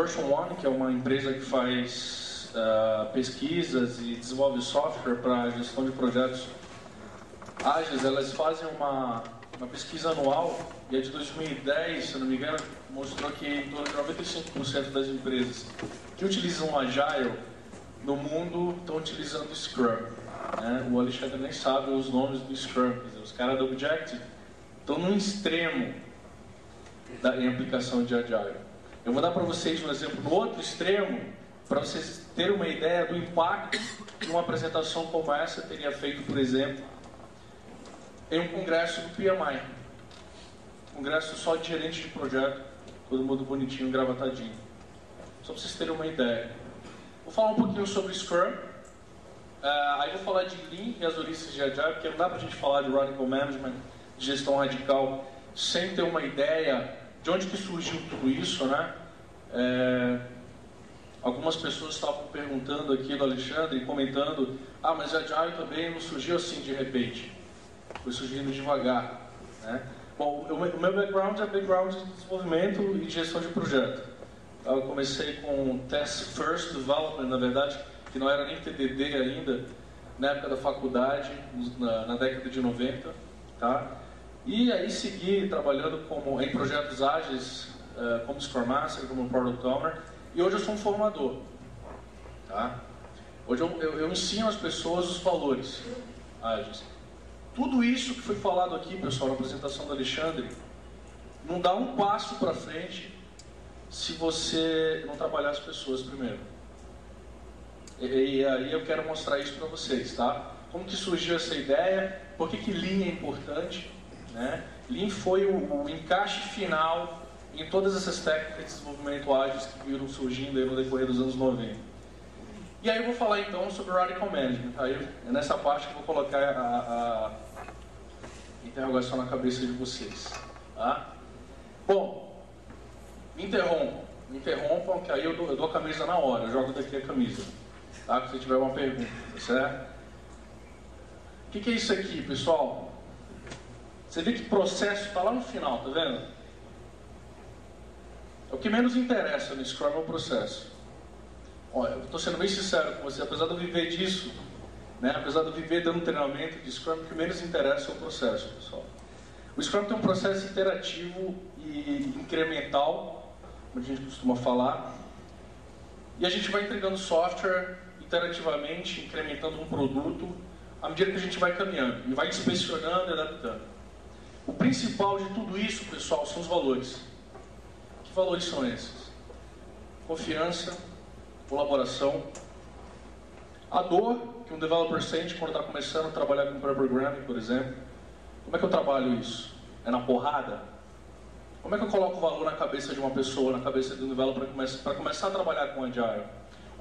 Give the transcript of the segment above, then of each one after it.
Version One, que é uma empresa que faz pesquisas e desenvolve software para gestão de projetos ágeis. Elas fazem uma pesquisa anual, e a de 2010, se não me engano, mostrou que em torno de 95% das empresas que utilizam Agile no mundo estão utilizando Scrum. Né? O Alexandre nem sabe os nomes do Scrum. Quer dizer, os caras do Objective estão no extremo em aplicação de Agile. Eu vou dar para vocês um exemplo no outro extremo, para vocês terem uma ideia do impacto que uma apresentação como essa teria feito, por exemplo, em um congresso do PMI. Congresso só de gerente de projeto, todo mundo bonitinho, engravatadinho. Só para vocês terem uma ideia. Vou falar um pouquinho sobre Scrum, aí vou falar de Lean e as origens de Agile, porque não dá para a gente falar de Radical Management, de gestão radical, sem ter uma ideia de onde que surgiu tudo isso, né? Algumas pessoas estavam perguntando aqui do Alexandre e comentando: ah, mas Agile também não surgiu assim de repente, foi surgindo devagar, né? Bom, o meu background é background de desenvolvimento e de gestão de projeto. Eu comecei com Test First Development, na verdade, que não era nem TDD ainda, na época da faculdade, na década de 90, tá? E aí segui trabalhando em projetos ágeis, como Scrum Master, como Product Owner, e hoje eu sou um formador, tá? Hoje eu ensino às pessoas os valores ágeis. Tudo isso que foi falado aqui, pessoal, na apresentação do Alexandre, não dá um passo para frente se você não trabalhar as pessoas primeiro. E aí eu quero mostrar isso para vocês, tá? Como que surgiu essa ideia, por que Lean é importante, né? Lean foi o encaixe final em todas essas técnicas de desenvolvimento ágeis que viram surgindo aí no decorrer dos anos 90. E aí eu vou falar então sobre Radical Management. Aí é nessa parte que eu vou colocar a interrogação na cabeça de vocês, tá? Bom, me interrompam, que aí eu dou a camisa na hora, eu jogo daqui a camisa, tá? Se tiver uma pergunta, certo? O que é isso aqui, pessoal? Você vê que processo está lá no final, tá vendo? O que menos interessa no Scrum é o processo. Olha, eu estou sendo bem sincero com você, apesar de eu viver disso, né, apesar de eu viver dando treinamento de Scrum, o que menos interessa é o processo, pessoal. O Scrum tem um processo interativo e incremental, como a gente costuma falar, e a gente vai entregando software iterativamente, incrementando um produto, à medida que a gente vai caminhando, e vai inspecionando e adaptando. O principal de tudo isso, pessoal, são os valores. Que valores são esses? Confiança, colaboração, a dor que um developer sente quando está começando a trabalhar com pair programming, por exemplo. Como é que eu trabalho isso? É na porrada? Como é que eu coloco valor na cabeça de uma pessoa, na cabeça de um developer para começar a trabalhar com Agile?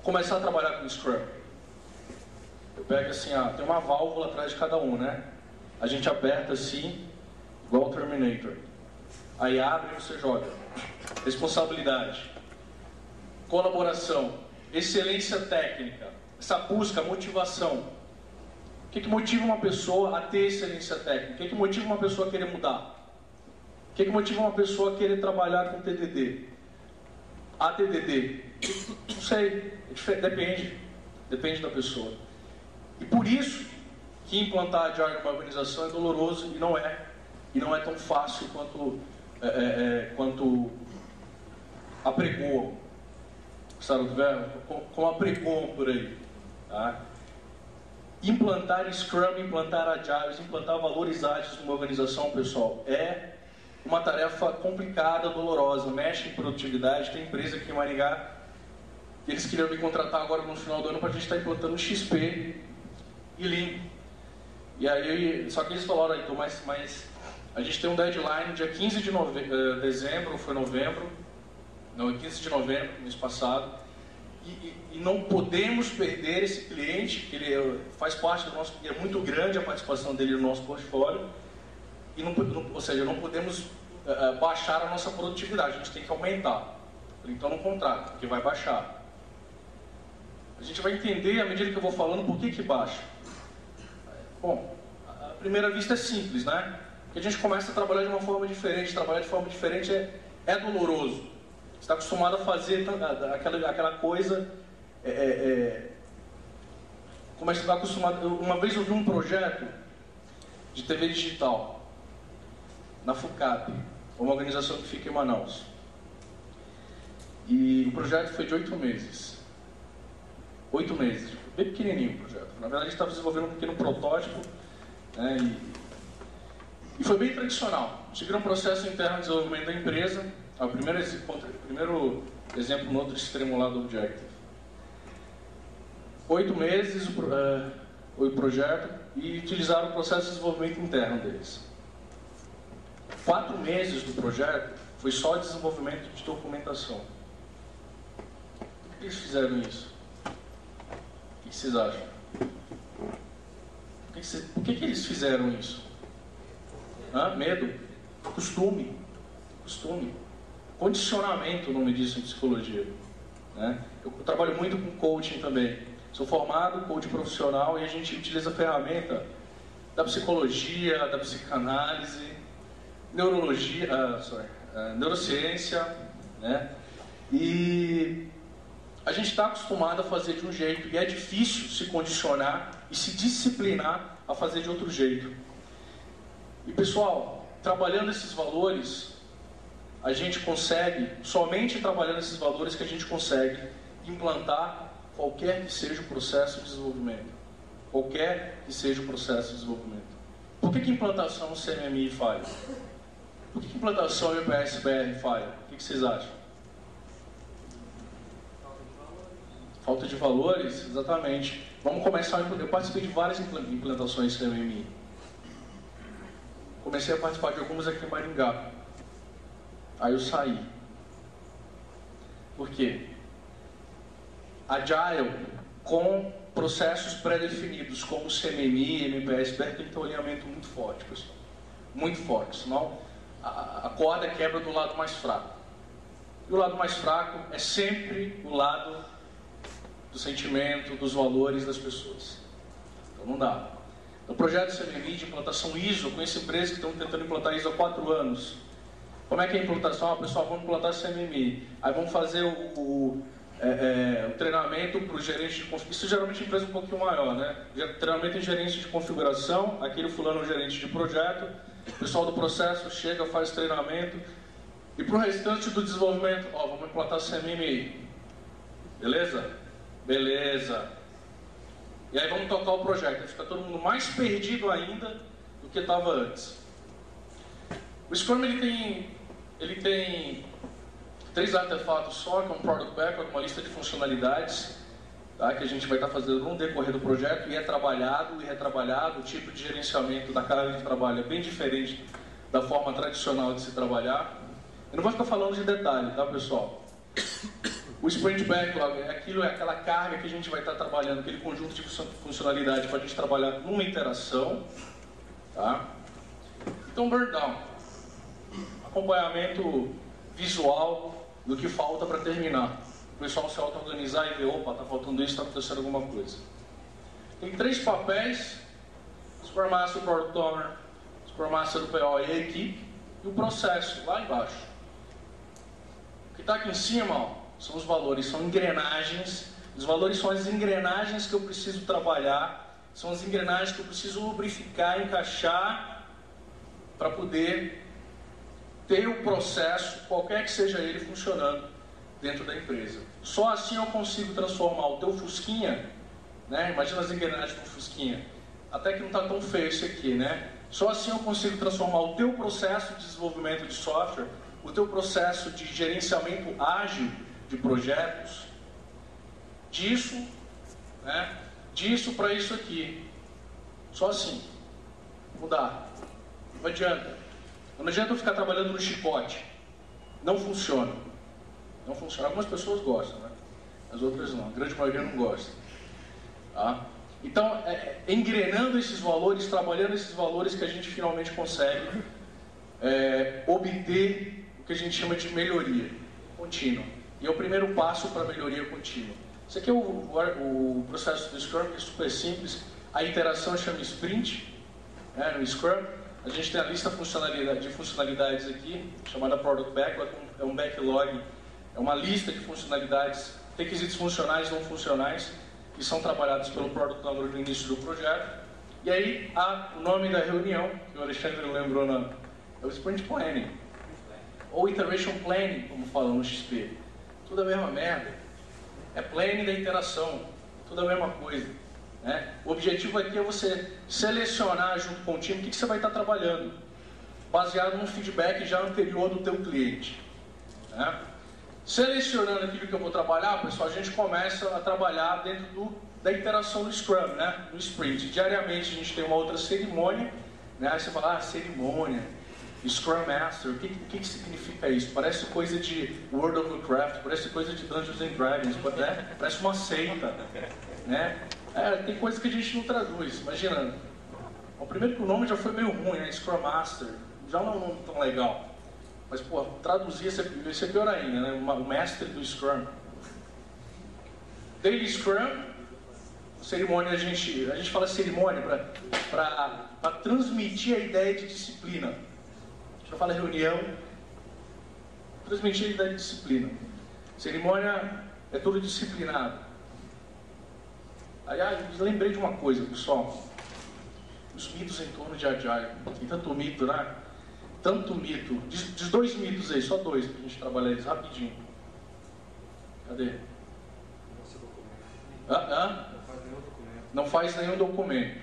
Começar a trabalhar com Scrum? Eu pego assim, tem uma válvula atrás de cada um, né? A gente aperta assim, igual o Terminator. Aí abre e você joga. Responsabilidade. Colaboração. Excelência técnica. Essa busca, motivação. O que motiva uma pessoa a ter excelência técnica? O que motiva uma pessoa a querer mudar? O que motiva uma pessoa a querer trabalhar com TDD? ATDD? Não sei. Depende da pessoa. E por isso que implantar Agile numa organização é doloroso e não é tão fácil quanto apregoam. Gostaram do verbo? Como apregoam por aí. Tá? Implantar Scrum, implantar Agile, implantar valores ágeis numa organização, pessoal, é uma tarefa complicada, dolorosa, mexe em produtividade. Tem empresa aqui em Maringá, eles queriam me contratar agora no final do ano para a gente estar implantando XP e Lean. E aí, só que eles falaram, então, mas a gente tem um deadline dia 15 de dezembro, foi novembro, não, 15 de novembro, mês passado, e não podemos perder esse cliente, que ele faz parte do nosso, é muito grande a participação dele no nosso portfólio, ou seja, não podemos baixar a nossa produtividade, a gente tem que aumentar. Então não contrata, porque vai baixar. A gente vai entender, à medida que eu vou falando, por que baixa. Bom, à primeira vista é simples, né? Porque a gente começa a trabalhar de uma forma diferente, trabalhar de forma diferente é doloroso. está acostumado a fazer aquela coisa... como é que você está acostumado... Uma vez eu vi um projeto de TV digital na FUCAP, uma organização que fica em Manaus. E o projeto foi de 8 meses. 8 meses, bem pequenininho o projeto. Na verdade, a gente estava desenvolvendo um pequeno protótipo, né, e foi bem tradicional. Seguiram um processo interno de desenvolvimento da empresa. O primeiro exemplo no outro extremo lá do Objective. 8 meses o projeto e utilizaram o processo de desenvolvimento interno deles. 4 meses do projeto foi só desenvolvimento de documentação. Por que eles fizeram isso? O que vocês acham? Por que eles fizeram isso? Medo? Costume. Condicionamento, o nome disso em psicologia. Né? Eu trabalho muito com coaching também. Sou formado coach profissional e a gente utiliza a ferramenta da psicologia, da psicanálise, neurociência, né? E a gente está acostumado a fazer de um jeito e é difícil se condicionar e se disciplinar a fazer de outro jeito. E pessoal, trabalhando esses valores, a gente consegue, somente trabalhando esses valores que a gente consegue implantar qualquer que seja o processo de desenvolvimento. Qualquer que seja o processo de desenvolvimento. Por que implantação CMMI falha? Por que implantação MPS-BR falha? O que vocês acham? Falta de valores? Exatamente. Vamos começar. Eu participei de várias implantações CMMI. Comecei a participar de algumas aqui em Maringá. Aí eu saí. Por quê? Agile com processos pré-definidos, como CMMI, MPS-BR, tem que ter um alinhamento muito forte, pessoal. Muito forte, senão a corda quebra do lado mais fraco. E o lado mais fraco é sempre o lado do sentimento, dos valores das pessoas. Então não dá. O projeto CMMI de implantação ISO, eu conheço empresas que estão tentando implantar ISO há 4 anos. Como é que é a implantação? Pessoal, vamos implantar CMMI. Aí vamos fazer o treinamento para os gerentes de configuração. Isso geralmente é empresa um pouquinho maior, né? Treinamento em gerente de configuração, aquele fulano é o gerente de projeto, o pessoal do processo chega, faz treinamento, e para o restante do desenvolvimento, vamos implantar CMMI. Beleza? Beleza. E aí vamos tocar o projeto. Aí fica todo mundo mais perdido ainda do que estava antes. O Scrum ele tem 3 artefatos só, que é um Product Backlog, uma lista de funcionalidades, tá, que a gente vai estar fazendo no decorrer do projeto, e é trabalhado e retrabalhado. O tipo de gerenciamento da carga de trabalho é bem diferente da forma tradicional de se trabalhar. Eu não vou ficar falando de detalhe, tá, pessoal? O Sprint Backlog é aquela carga que a gente vai estar trabalhando, aquele conjunto de funcionalidade para a gente trabalhar numa interação, tá? Então, Burn Down. Acompanhamento visual do que falta para terminar. O pessoal se auto-organizar e ver, opa, está faltando isso, está acontecendo alguma coisa. Tem 3 papéis: Scrum Master, Product Owner, Scrum Master do PO e a equipe, e o processo lá embaixo. O que está aqui em cima, são os valores, são engrenagens. Os valores são as engrenagens que eu preciso trabalhar, são as engrenagens que eu preciso lubrificar, encaixar, para poder ter o processo, qualquer que seja ele, funcionando dentro da empresa. Só assim eu consigo transformar o teu Fusquinha, né? Imagina as engrenagens do Fusquinha, até que não está tão feio isso aqui, né? Só assim eu consigo transformar o teu processo de desenvolvimento de software, o teu processo de gerenciamento ágil de projetos, disso, né? Disso para isso aqui. Só assim. Mudar. Não adianta. Não adianta eu ficar trabalhando no chicote. Não funciona. Não funciona. Algumas pessoas gostam, né? As outras não. A grande maioria não gosta. Tá? Então, engrenando esses valores, trabalhando esses valores, que a gente finalmente consegue obter o que a gente chama de melhoria contínua. E é o primeiro passo para a melhoria contínua. Isso aqui é o processo do Scrum, que é super simples. A interação chama Sprint, né, no Scrum. A gente tem a lista de funcionalidades aqui, chamada Product Backlog, é um backlog É uma lista de funcionalidades, requisitos funcionais e não funcionais, que são trabalhados pelo Product Owner no início do projeto. E aí, o nome da reunião, que o Alexandre lembrou, é o Sprint Planning. Ou Iteration Planning, como falam no XP. Tudo a mesma merda. É planning da interação. Tudo a mesma coisa. Né? O objetivo aqui é você selecionar junto com o time o que você vai estar trabalhando, baseado num feedback já anterior do teu cliente. Né? Selecionando aquilo que eu vou trabalhar, pessoal, a gente começa a trabalhar dentro da interação do Scrum, né? No Sprint. Diariamente a gente tem uma outra cerimônia, né? Aí você fala, cerimônia, Scrum Master, o que significa isso? Parece coisa de World of Warcraft, parece coisa de Dungeons and Dragons, né? Parece uma seita, né? Tem coisa que a gente não traduz, imagina. O primeiro que o nome já foi meio ruim, né? Scrum Master, já não é um nome tão legal. Mas, pô, traduzir ia ser pior ainda, né? O mestre do Scrum. Daily Scrum, cerimônia, a gente fala cerimônia para transmitir a ideia de disciplina. A gente não fala reunião, transmitir a ideia de disciplina. Cerimônia é tudo disciplinado. Aliás, lembrei de uma coisa, pessoal. Os mitos em torno de Agile. Tem tanto mito, né? Tanto mito. Diz 2 mitos aí, só 2, pra gente trabalhar eles rapidinho. Cadê? Não faz nenhum documento.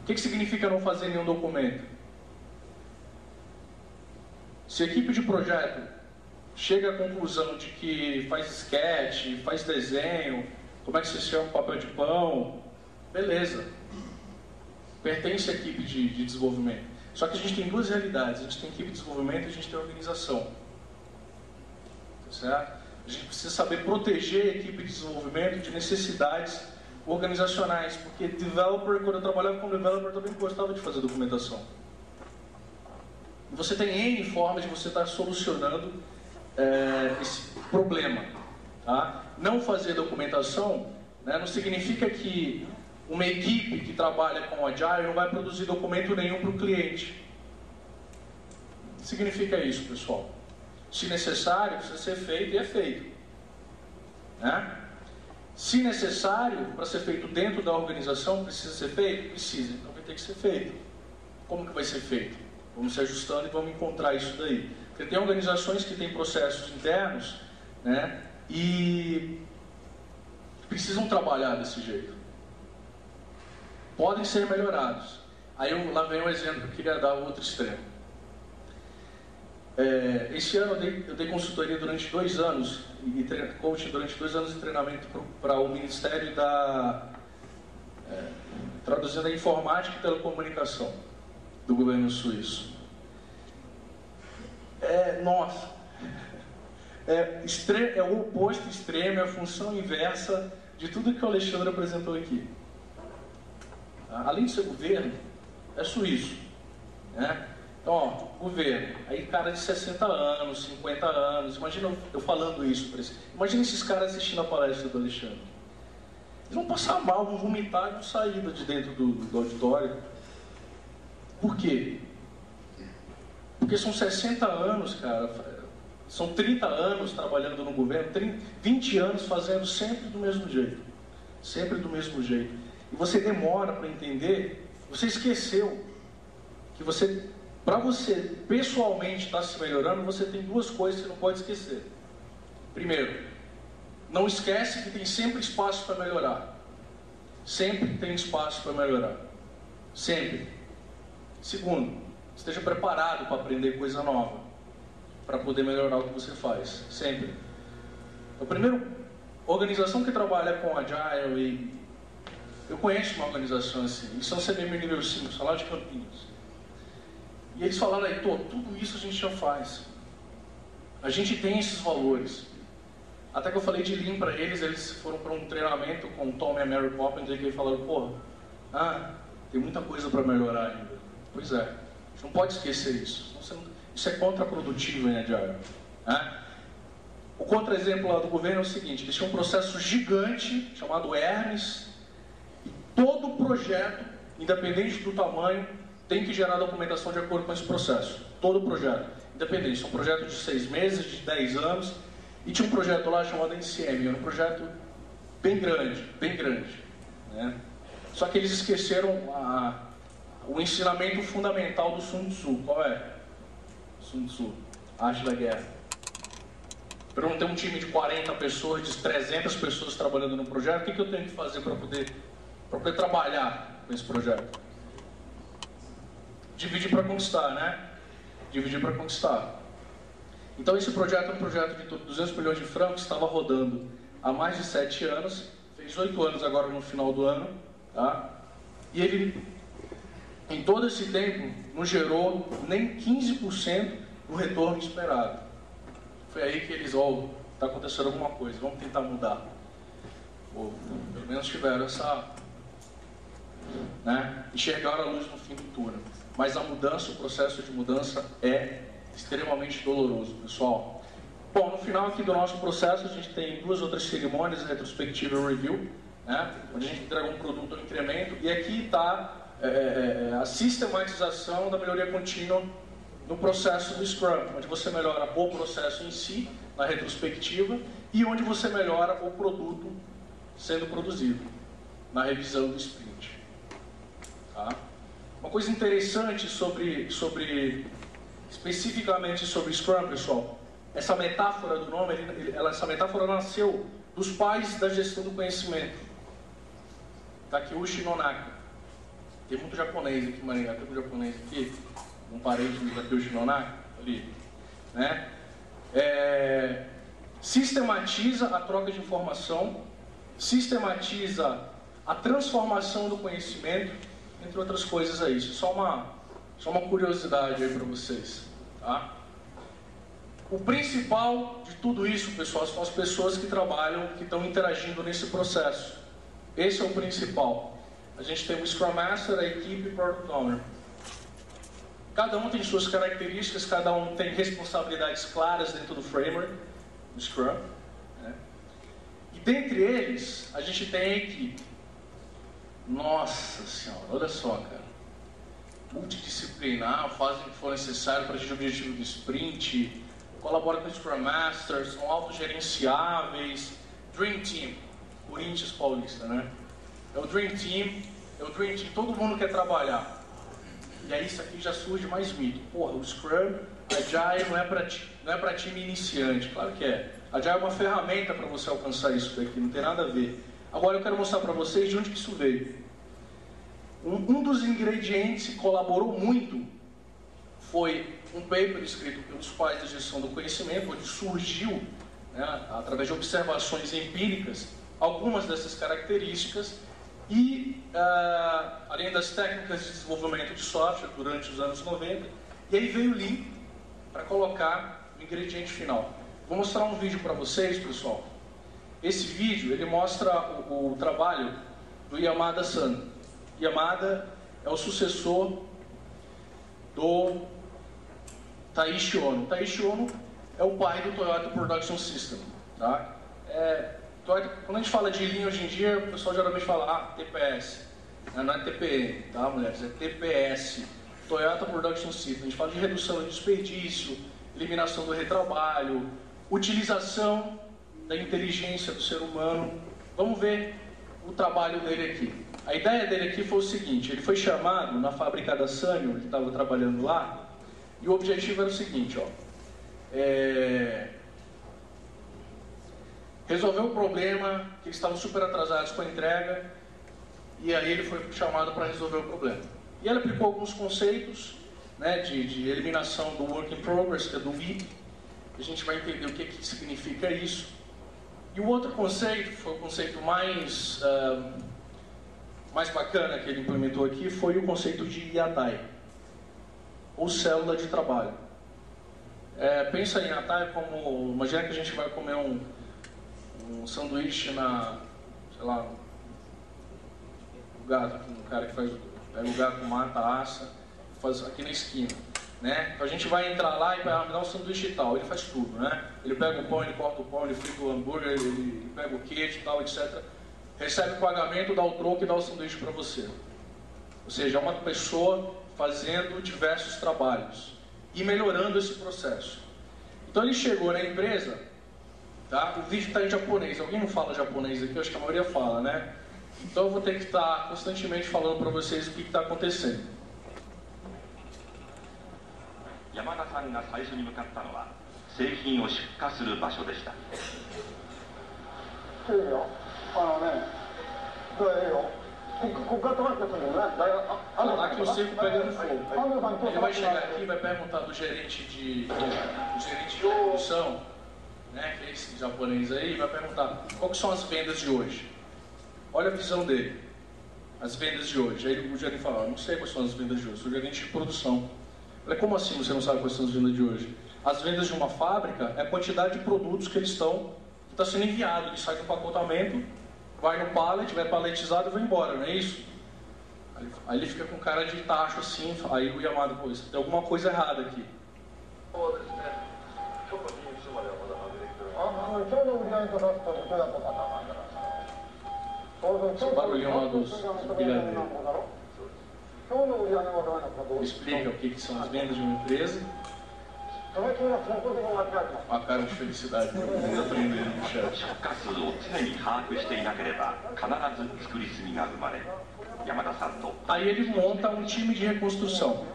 O que significa não fazer nenhum documento? Se a equipe de projeto chega à conclusão de que faz sketch, faz desenho, como é que se chama papel de pão, beleza. Pertence à equipe de desenvolvimento. Só que a gente tem 2 realidades, a gente tem equipe de desenvolvimento e a gente tem organização. Tá certo? A gente precisa saber proteger a equipe de desenvolvimento de necessidades organizacionais, porque developer, quando eu trabalhava como developer, também gostava de fazer documentação. E você tem N formas de você estar solucionando esse problema. Tá? Não fazer documentação, né, não significa que uma equipe que trabalha com Agile não vai produzir documento nenhum para o cliente. O que significa isso, pessoal? Se necessário, precisa ser feito e é feito. Né? Se necessário, para ser feito dentro da organização, precisa ser feito? Precisa, então vai ter que ser feito. Como que vai ser feito? Vamos se ajustando e vamos encontrar isso daí. Porque tem organizações que têm processos internos, né, e precisam trabalhar desse jeito. Podem ser melhorados. Aí lá vem um exemplo que eu queria dar ao outro extremo. Esse ano eu dei consultoria durante 2 anos, e coaching durante 2 anos de treinamento para o Ministério traduzindo a informática e telecomunicação do governo suíço. Nossa, é o oposto extremo, é a função inversa de tudo que o Alexandre apresentou aqui. Além de ser governo, é suíço. Né? Então, governo, aí cara de 60 anos, 50 anos, imagina eu falando isso para eles. Imagina esses caras assistindo a palestra do Alexandre. Eles vão passar mal, vão vomitar e vão sair de dentro do auditório. Por quê? Porque são 60 anos, cara, são 30 anos trabalhando no governo, 20 anos fazendo sempre do mesmo jeito. Sempre do mesmo jeito. E você demora para entender, você esqueceu que para você pessoalmente estar se melhorando, você tem 2 coisas que você não pode esquecer. Primeiro, não esquece que tem sempre espaço para melhorar. Sempre tem espaço para melhorar. Sempre. Segundo, esteja preparado para aprender coisa nova, para poder melhorar o que você faz. Sempre. A primeira organização que trabalha com Agile, eu conheço uma organização assim, eles são CBM nível 5, são lá de Campinas. E eles falaram aí, tudo isso a gente já faz. A gente tem esses valores. Até que eu falei de Lean para eles, eles foram para um treinamento com o Tom e a Mary Poppins, e eles falaram, tem muita coisa para melhorar ainda. Pois é, a gente não pode esquecer isso. Isso é contraprodutivo em Agile. Né? O contra-exemplo lá do governo é o seguinte, eles tinham um processo gigante, chamado Hermes, e todo projeto, independente do tamanho, tem que gerar documentação de acordo com esse processo. Todo projeto, independente. Se é um projeto de 6 meses, de 10 anos, E tinha um projeto lá chamado NCM, era um projeto bem grande, né? Só que eles esqueceram o ensinamento fundamental do Sun Tzu. Qual é? Sun Tzu, arte da guerra. Para eu não ter um time de 40 pessoas, de 300 pessoas trabalhando no projeto, o que eu tenho que fazer para poder trabalhar com esse projeto? Dividir para conquistar, né? Dividir para conquistar. Então esse projeto é um projeto de 200 milhões de francos, estava rodando há mais de 7 anos, fez 8 anos agora no final do ano, tá? E ele, em todo esse tempo, não gerou nem 15% do retorno esperado. Foi aí que eles, está acontecendo alguma coisa, vamos tentar mudar. Ou, pelo menos tiveram essa, né? Enxergaram a luz no fim do túnel. Mas a mudança, o processo de mudança é extremamente doloroso, pessoal. Bom, no final aqui do nosso processo, a gente tem 2 outras cerimônias, retrospectiva e review, né? Onde a gente entrega um produto ao incremento, e aqui está a sistematização da melhoria contínua no processo do Scrum, onde você melhora o processo em si, na retrospectiva, e onde você melhora o produto sendo produzido, na revisão do sprint. Tá? Uma coisa interessante especificamente sobre Scrum, pessoal, essa metáfora do nome, essa metáfora nasceu dos pais da gestão do conhecimento. Takeuchi Nonaka. Tem muito japonês aqui, Maringá, tem muito japonês aqui, um parente do Takeuchi Nonaka, ali, né? Sistematiza a troca de informação, sistematiza a transformação do conhecimento, entre outras coisas aí. Isso é só uma curiosidade aí para vocês, tá? O principal de tudo isso, pessoal, são as pessoas que trabalham, que estão interagindo nesse processo. Esse é o principal. A gente tem o Scrum Master, a equipe e o Product Owner. Cada um tem suas características, cada um tem responsabilidades claras dentro do framework, do Scrum, né? E dentre eles, a gente tem a equipe. Nossa Senhora, olha só, cara. Multidisciplinar, fazem o que for necessário para atingir o objetivo do sprint, colabora com o Scrum Master, são autogerenciáveis. Dream Team, Corinthians Paulista, né? É o Dream Team, todo mundo quer trabalhar. E aí isso aqui já surge mais mito. Porra, o Scrum, Agile não é para time iniciante. Claro que é. Agile é uma ferramenta para você alcançar isso daqui, não tem nada a ver. Agora eu quero mostrar para vocês de onde que isso veio. Um dos ingredientes que colaborou muito foi um paper escrito pelos pais da gestão do conhecimento, onde surgiu, né, através de observações empíricas, algumas dessas características e, além das técnicas de desenvolvimento de software durante os anos 90, e aí veio o link para colocar o ingrediente final. Vou mostrar um vídeo para vocês, pessoal. Esse vídeo, ele mostra o trabalho do Yamada-san. Yamada é o sucessor do Taiichi Ohno. Taiichi Ohno é o pai do Toyota Production System. Tá? Quando a gente fala de Lean hoje em dia, o pessoal geralmente fala, TPS. Não é TPM, tá, mulheres? É TPS, Toyota Production System. A gente fala de redução de desperdício, eliminação do retrabalho, utilização da inteligência do ser humano. Vamos ver o trabalho dele aqui. A ideia dele aqui foi o seguinte: ele foi chamado na fábrica da Sanyo, ele estava trabalhando lá, e o objetivo era o seguinte, resolver o problema, que eles estavam super atrasados com a entrega, e aí ele foi chamado para resolver o problema. E ele aplicou alguns conceitos, né, de eliminação do Work in Progress, que é do WIP. A gente vai entender o que significa isso. E o outro conceito, que foi o conceito mais bacana que ele implementou aqui, foi o conceito de Yatai, ou célula de trabalho. Pensa em Yatai como, imagina que a gente vai comer um sanduíche sei lá, o gato, o cara que pega o gato, mata, assa, faz aqui na esquina. Né? Então a gente vai entrar lá e vai me dar um sanduíche e tal, ele faz tudo, né? Ele pega o pão, ele corta o pão, ele frita o hambúrguer, ele pega o queijo e tal, etc. Recebe o pagamento, dá o troco e dá o sanduíche para você. Ou seja, é uma pessoa fazendo diversos trabalhos e melhorando esse processo. Então ele chegou na empresa Tá? O vídeo está em japonês. Alguém não fala japonês aqui? Eu acho que a maioria fala, né? Então eu vou ter que estar constantemente falando para vocês o que está acontecendo. 山田さんが最初に向かったのは製品を出荷する場所でした。いいよ。ここから止まってくるのね。Aqui o circo pegando fogo. Ele vai chegar aqui e vai perguntar do gerente de produção, né, que é esse japonês aí, vai perguntar qual que são as vendas de hoje. Olha a visão dele. As vendas de hoje. Aí o gerente fala, não sei quais são as vendas de hoje, sou gerente de produção. Eu falei, como assim você não sabe quais são as vendas de hoje? As vendas de uma fábrica é a quantidade de produtos que está sendo enviado, que sai do pacotamento, vai no pallet, vai paletizado e vai embora, não é isso? Aí ele fica com cara de tacho assim, aí o Yamada, pô, tem alguma coisa errada aqui. Esse barulhinho lá dos bilhardeiros. Explica o que são as vendas de uma empresa. A cara de felicidade que eu estou aprendendo no chat. Aí ele monta um time de reconstrução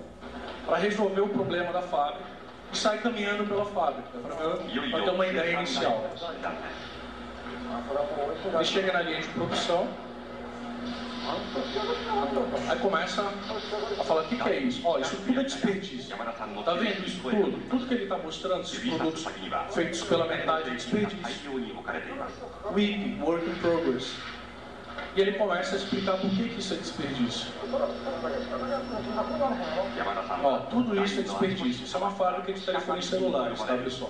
para resolver o problema da fábrica e sai caminhando pela fábrica para ter uma ideia inicial. Ele chega na linha de produção, aí começa a falar, o que é isso? Ó, isso tudo é desperdício. Tá vendo isso tudo? Tudo que ele está mostrando, esses produtos feitos pela metade é desperdício. WIP, Work in Progress. E ele começa a explicar por que isso é desperdício. Ó, tudo isso é desperdício. Isso é uma fábrica de telefones celulares, tá, pessoal?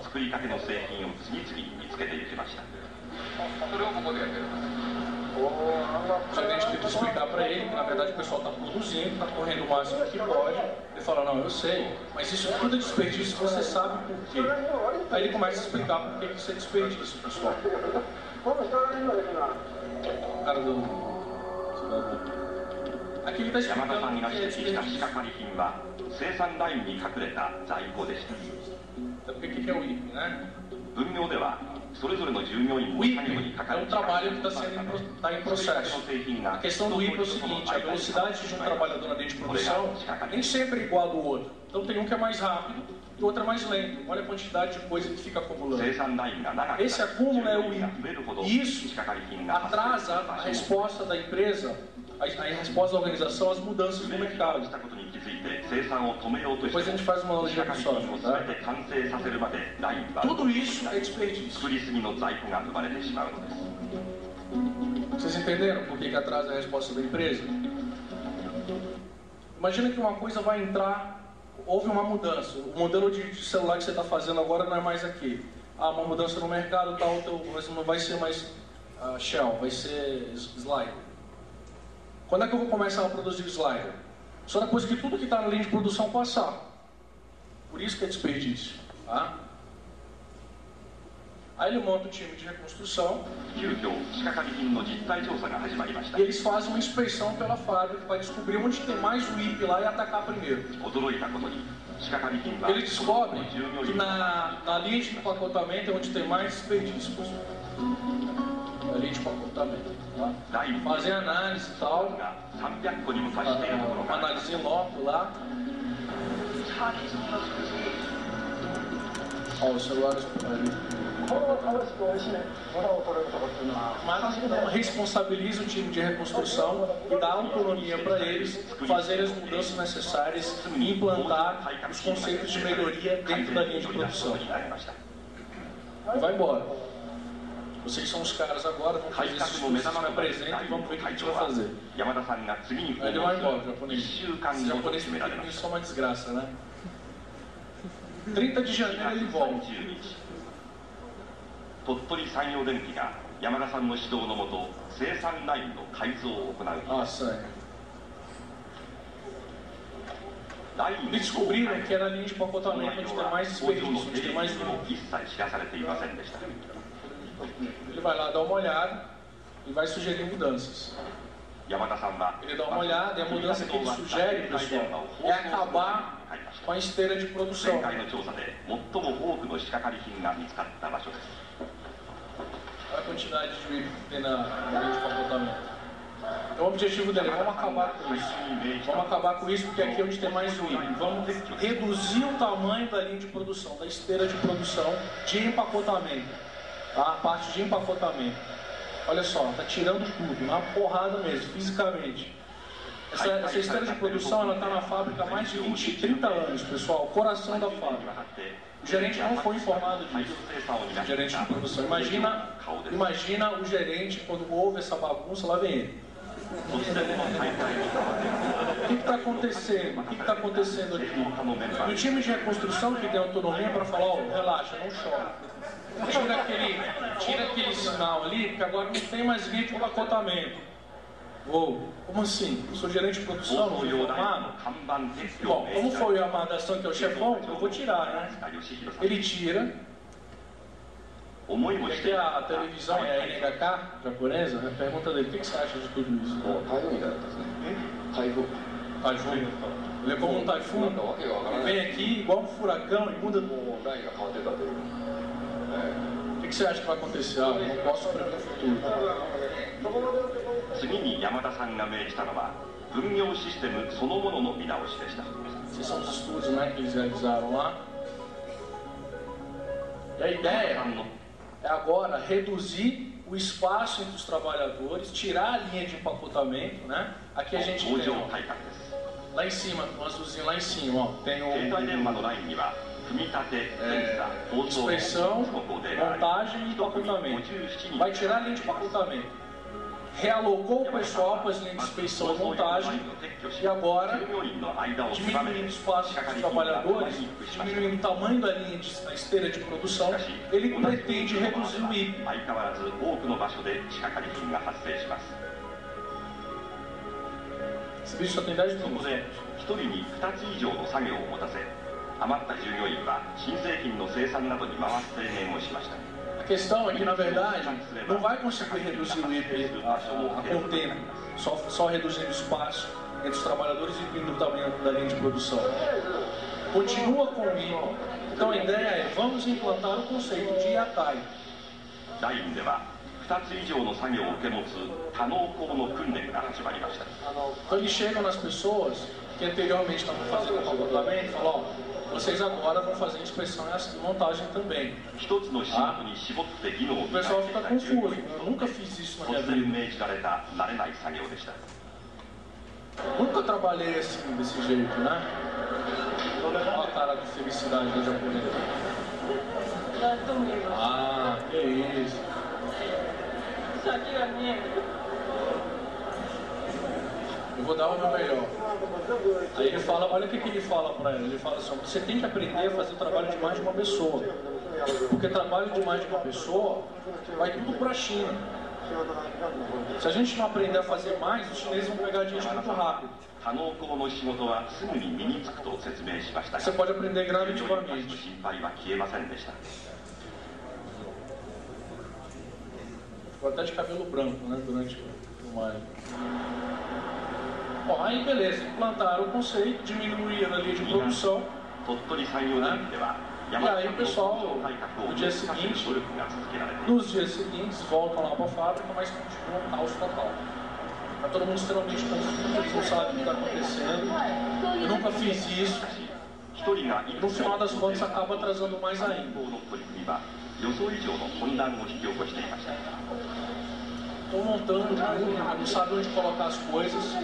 O gerente tenta explicar para ele que na verdade o pessoal está produzindo, está correndo o máximo que pode. Ele fala, não, eu sei, mas isso tudo é desperdício, você sabe por quê. Aí ele começa a explicar por que isso é desperdício, pessoal. O cara do... Aqui ele está explicando o que é desperdício. Então, o que é o WIP, né? O WIP é um trabalho que está em processo. A questão do WIP é o seguinte, a velocidade de um trabalhador na linha de produção nem sempre é igual ao do outro. Então tem um que é mais rápido e o outro é mais lento. Olha a quantidade de coisa que fica acumulando. Esse acúmulo é o WIP. E isso atrasa a resposta da empresa, a resposta da organização às mudanças no mercado. Depois a gente faz uma analogia com o software, tá? Tudo isso é desperdício. Vocês entenderam por que atrasa a resposta da empresa? Imagina que uma coisa vai entrar, houve uma mudança. O modelo de celular que você está fazendo agora não é mais aquele. Ah, uma mudança no mercado, tal, não vai ser mais Shell, vai ser Slider. Quando é que eu vou começar a produzir Slider? Só depois que tudo que está na linha de produção passar. Por isso que é desperdício. Tá? Aí ele monta o time de reconstrução e eles fazem uma inspeção pela fábrica para descobrir onde tem mais WIP lá e atacar primeiro. Ele descobre que na linha de empacotamento é onde tem mais desperdício. Na linha de empacotamento. Tá? Fazem análise e tal. Uma análise em loco lá. Ó, os celulares mas responsabiliza o time de reconstrução e dá autonomia para eles fazerem as mudanças necessárias e implantar os conceitos de melhoria dentro da linha de produção. E vai embora. Vocês são os caras agora, vão fazer esses cursos, me apresentam e vamos ver o que a gente vai fazer. Aí ele vai embora, o japonês. Esse japonês pequenininho só uma desgraça, né? 30 de janeiro ele volta. 鳥取産業電機が山田さんの指導のもと生産ラインの改造を行う日です。Eles descobriram que era a linha de empacotamento onde tem mais desperdício, onde tem mais lucro. Ele vai lá dar uma olhada e vai sugerir mudanças. Ele dá uma olhada e a mudança que ele sugere, pessoal, é acabar com a esteira de produção. quantidade de WIP que tem na linha de empacotamento. Então o objetivo dele é vamos acabar com isso. Vamos acabar com isso porque aqui é onde tem mais WIP. Vamos reduzir o tamanho da linha de produção, da esteira de produção de empacotamento. Tá? A parte de empacotamento. Olha só, está tirando tudo, na porrada mesmo, fisicamente. Essa esteira de produção ela está na fábrica há mais de 20, 30 anos, pessoal. O coração da fábrica. O gerente não foi informado disso. O gerente de produção. Imagina o gerente quando ouve essa bagunça, lá vem ele. O que está acontecendo? O que está acontecendo aqui? E o time de reconstrução que tem autonomia para falar, ó, relaxa, não chora. Tira aquele sinal ali, porque agora não tem mais linha de empacotamento. Como assim? Eu sou gerente de produção, não fui informado? Bom, como foi o Yamada-san, que é o chefão, eu vou tirar, né? Ele tira. E aqui a televisão é a NHK japonesa, a pergunta dele, o que você acha de tudo isso? Taifun. Ele é como um taifun, ele vem aqui igual um furacão e muda tudo. O que você acha que vai acontecer? Eu não posso prever o futuro. 次に山田さんが命じたのは分業システムそのものの見直しでした。 Esses são os estudos, né, que eles realizaram lá. E a ideia é agora reduzir o espaço entre os trabalhadores, tirar a linha de empacotamento, né? Aqui a gente tem, ó, lá em cima, um azulzinho lá em cima, ó, tem o inspeção, montagem e empacotamento. Vai tirar a linha de empacotamento. Realocou o pessoal para as linhas de inspeção e montagem e agora, diminuindo o espaço dos trabalhadores, diminuindo o tamanho da linha da esteira de produção, ele pretende reduzir o IP. Esse vídeo só tem 10 minutos. 1人に2つ以上の作業を持たせ、余った従業員は新製品の生産などに回す提言をしました。 A questão é que, na verdade, não vai conseguir reduzir o IP a contento, só reduzindo o espaço entre os trabalhadores e diminuindo o tamanho da linha de produção. Continua com o IP. Então a ideia é, vamos implantar o conceito de Yakai. Então eles chegam nas pessoas que anteriormente estavam fazendo o empacotamento e falam, ó, vocês agora vão fazer inspeção e montagem também. Ah? O pessoal fica confuso. Eu nunca fiz isso na minha vida. Nunca trabalhei assim, desse jeito, né? Olha a cara de felicidade da japonesa. Ah, que isso. Eu vou dar o meu melhor. Aí ele fala, olha o que ele fala para ela. Ele fala assim, você tem que aprender a fazer o trabalho de mais de uma pessoa. Porque trabalho de mais de uma pessoa vai tudo para a China. Se a gente não aprender a fazer mais, os chineses vão pegar a gente muito rápido. Você pode aprender gradativamente. Ficou até de cabelo branco, né, durante o maio. Bom, aí beleza, implantaram o conceito, diminuíram a linha de produção, né? E aí o pessoal, no dia seguinte, nos dias seguintes, voltam lá para a fábrica, mas continua um caos total. Está todo mundo extremamente confuso, eles não sabem o que está acontecendo. Eu nunca fiz isso. E no final das contas acaba atrasando mais ainda. Estão montando tudo, não sabem onde colocar as coisas.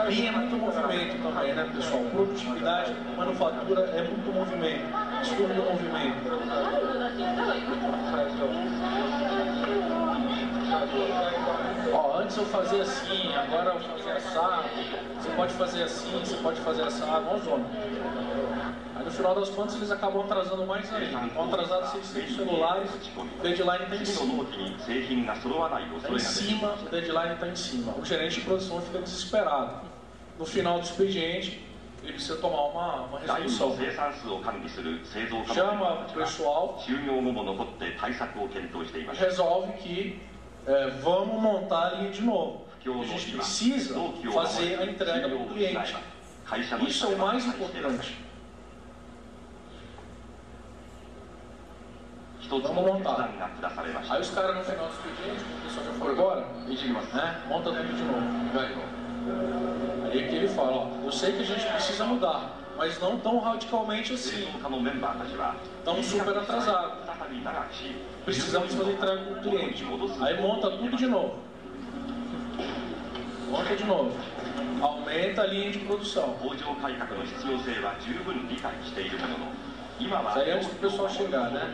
E é muito movimento também, né, pessoal? Produtividade, manufatura é muito movimento. Estudo do movimento. Ó, antes eu fazia assim, agora eu fazia assado. Você pode fazer assim, você pode fazer assado, ó, zona. Aí no final das contas eles acabam atrasando mais ainda. Estão atrasados 600 celulares, o deadline está em cima. Está em cima, o deadline está em cima. O gerente de produção fica desesperado. No final do expediente, ele precisa tomar uma resolução. Chama o pessoal e resolve que vamos montar a linha de novo. A gente precisa fazer a entrega para o cliente. Isso é o mais importante. 一つの決断が下されました。 Aí os caras no final do expediente, quando o pessoal já foi embora, né, monta tudo de novo. Aí é que ele fala, ó, eu sei que a gente precisa mudar, mas não tão radicalmente assim, tão super atrasado. Precisamos fazer entrega com o cliente. Aí monta tudo de novo. Monta de novo. Aumenta a linha de produção. Isso aí é antes do pessoal chegar, né?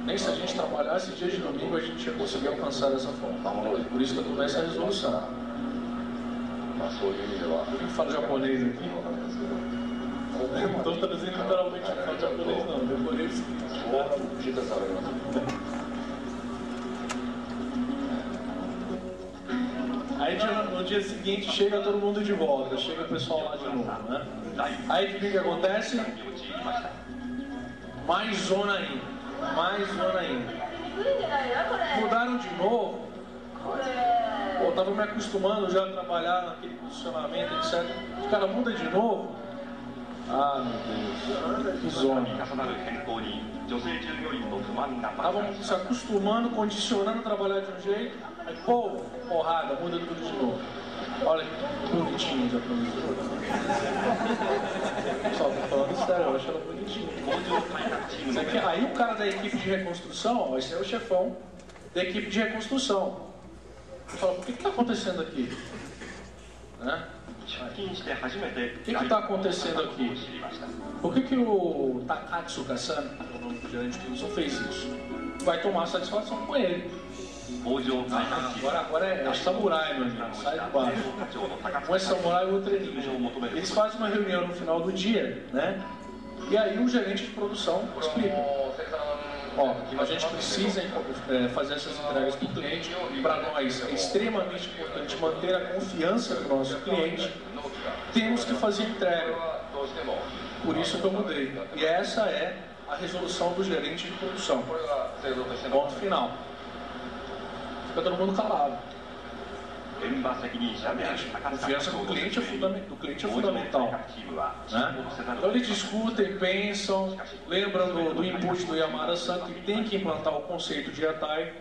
Nem se a gente trabalhasse dia de domingo a gente ia conseguir alcançar dessa forma. Por isso que eu tomei essa resolução. Eu falo japonês aqui. Não estou traduzindo literalmente o que falo japonês não. Decorei o seguinte. Aí no dia seguinte chega todo mundo de volta, chega o pessoal lá de novo, né? Aí o que acontece? Mais zona ainda. Mais zona ainda. Mudaram de novo. Pô, eu tava me acostumando já a trabalhar naquele posicionamento, etc. O cara muda de novo. Ah, meu Deus. Que zona. Estavam se acostumando, condicionando a trabalhar de um jeito. Aí, pô, porrada, muda tudo de novo. Olha que bonitinho já pra mim. Só tô falando sério, eu acho ela bonitinha. Aí o cara da equipe de reconstrução, ó, esse é o chefão da equipe de reconstrução. Ele fala, por que está acontecendo aqui? Né? O que está acontecendo aqui? Por que o Takatsuka-san, o nome do gerente de produção, fez isso? Vai tomar satisfação com ele. Agora é samurai, meu amigo, sai de baixo. Um é samurai e o outro é ninja. Eles fazem uma reunião no final do dia, né? E aí o gerente de produção explica. Ó, a gente precisa fazer essas entregas para o cliente. Para nós é extremamente importante manter a confiança do nosso cliente. Temos que fazer entrega. Por isso que eu mudei. E essa é a resolução do gerente de produção. Ponto final. Fica todo mundo calado. Confiança com o cliente é fundamental. Né? Então eles discutem, pensam, lembram do input do Yamada-san, que tem que implantar o conceito de Yatai.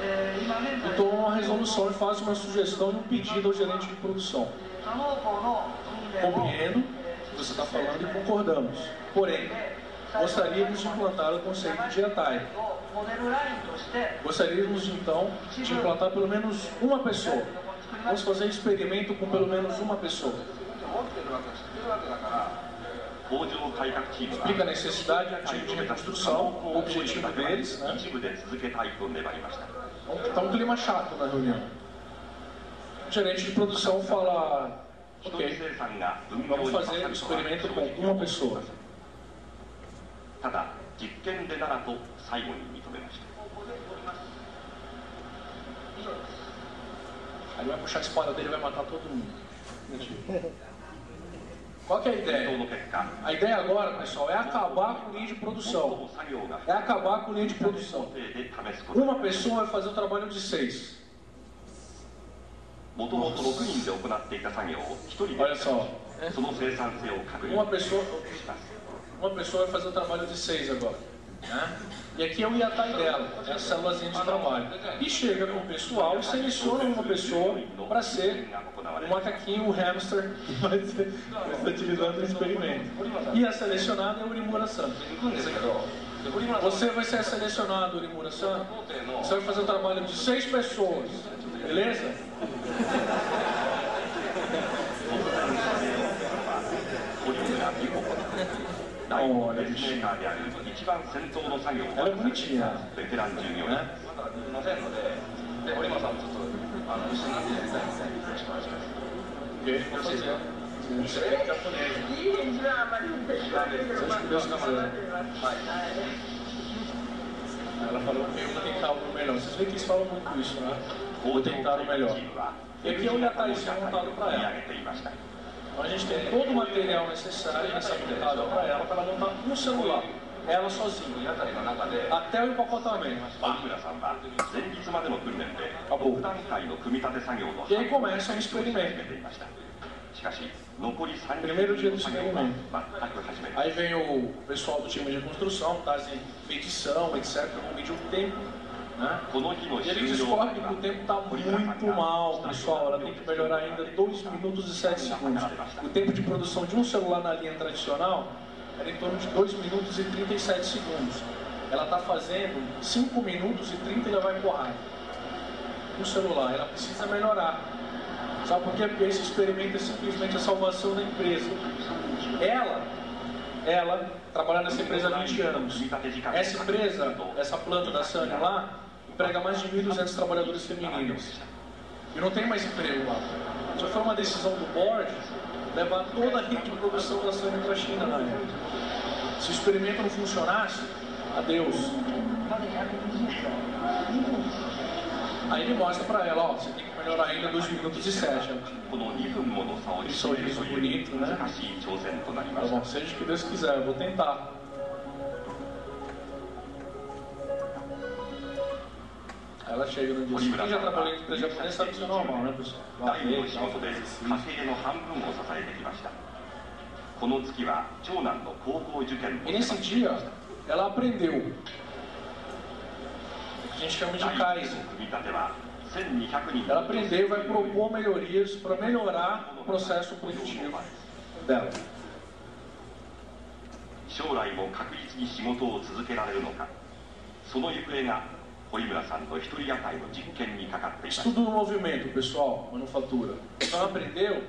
E tomam uma resolução e fazem uma sugestão e um pedido ao gerente de produção. Compreendo o que você está falando e concordamos. Porém, gostaríamos de implantar o conceito de Yatai. Gostaríamos então de implantar pelo menos uma pessoa. Vamos fazer experimento com pelo menos uma pessoa. Explica a necessidade do time de reconstrução, o objetivo deles, né? Está um clima chato na reunião. O gerente de produção fala, ok, vamos fazer o experimento com uma pessoa. Aí ele vai puxar a espada dele e vai matar todo mundo. Qual que é a ideia? A ideia agora, pessoal, é acabar com linha de produção. É acabar com linha de produção. Uma pessoa vai fazer o trabalho de 6. Olha só. Uma pessoa vai fazer o trabalho de 6 agora. Né? E aqui é o Yatai dela, é a célulazinha de trabalho. E chega com o pessoal e seleciona uma pessoa para ser o macaquinho, o hamster, que vai ser utilizado no experimento. E a selecionada é o Urimura-san. Você vai ser selecionado, Urimura-san. Você vai fazer o trabalho de 6 pessoas, beleza? Olha, bichinho. Ela é bonitinha, né? Ok, vou fazer. Você é japonês. Seja que Deus quiser. Ela falou que eu vou tentar o melhor. Vocês veem que eles falam muito isso, né? Vou tentar o melhor. E aqui é o Yataizinho montado para ela. Então a gente tem todo o material necessário nessa montada para ela montar um celular. ela sozinha, até o empacotamento. Acabou. E aí começa um experimento. Primeiro dia do experimento. Aí vem o pessoal do time de construção, fazem medição, etc. Vão medir o tempo, né? E ele descobre que o tempo está muito mal, pessoal. Ela tem que melhorar ainda 2 minutos e 7 segundos. O tempo de produção de um celular na linha tradicional era em torno de 2 minutos e 37 segundos. Ela está fazendo 5 minutos e 30 e já vai porrada. No celular, ela precisa melhorar. Sabe por quê? Porque esse experimento é simplesmente a salvação da empresa. Ela trabalha nessa empresa há 20 anos. Essa empresa, essa planta da Sanyo lá, emprega mais de 1.200 trabalhadores femininos. E não tem mais emprego lá. Só foi uma decisão do board levar toda a rede de produção da Sanyo para a China na época. Se o experimento não funcionasse, adeus. Aí ele mostra para ela, ó, você tem que melhorar ainda 2 minutos e 7. Aquele sorriso bonito, né? Tá bom, seja o que Deus quiser, eu vou tentar. Aí ela chega no dia seguinte, quem já trabalhou em empresa japonesa sabe que isso é normal, né, pessoal? E nesse dia, ela aprendeu. A gente chama de Kaizen. Ela aprendeu e vai propor melhorias para melhorar o processo produtivo dela. Estudo no movimento, pessoal, manufatura. Então ela aprendeu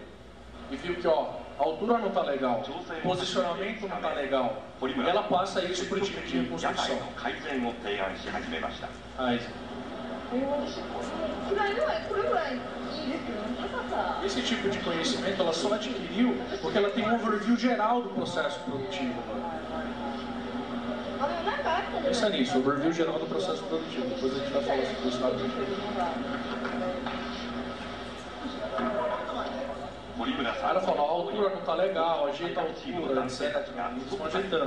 e viu que, ó, a altura não está legal, o posicionamento não está legal. Ela passa isso para o time de reconstrução. Esse tipo de conhecimento ela só adquiriu porque ela tem um overview geral do processo produtivo. Pensa nisso, overview geral do processo produtivo. Depois a gente vai falar sobre isso rapidinho. Ela falou, a altura não está legal, ajeita a altura, etc. Eles estão ajeitando.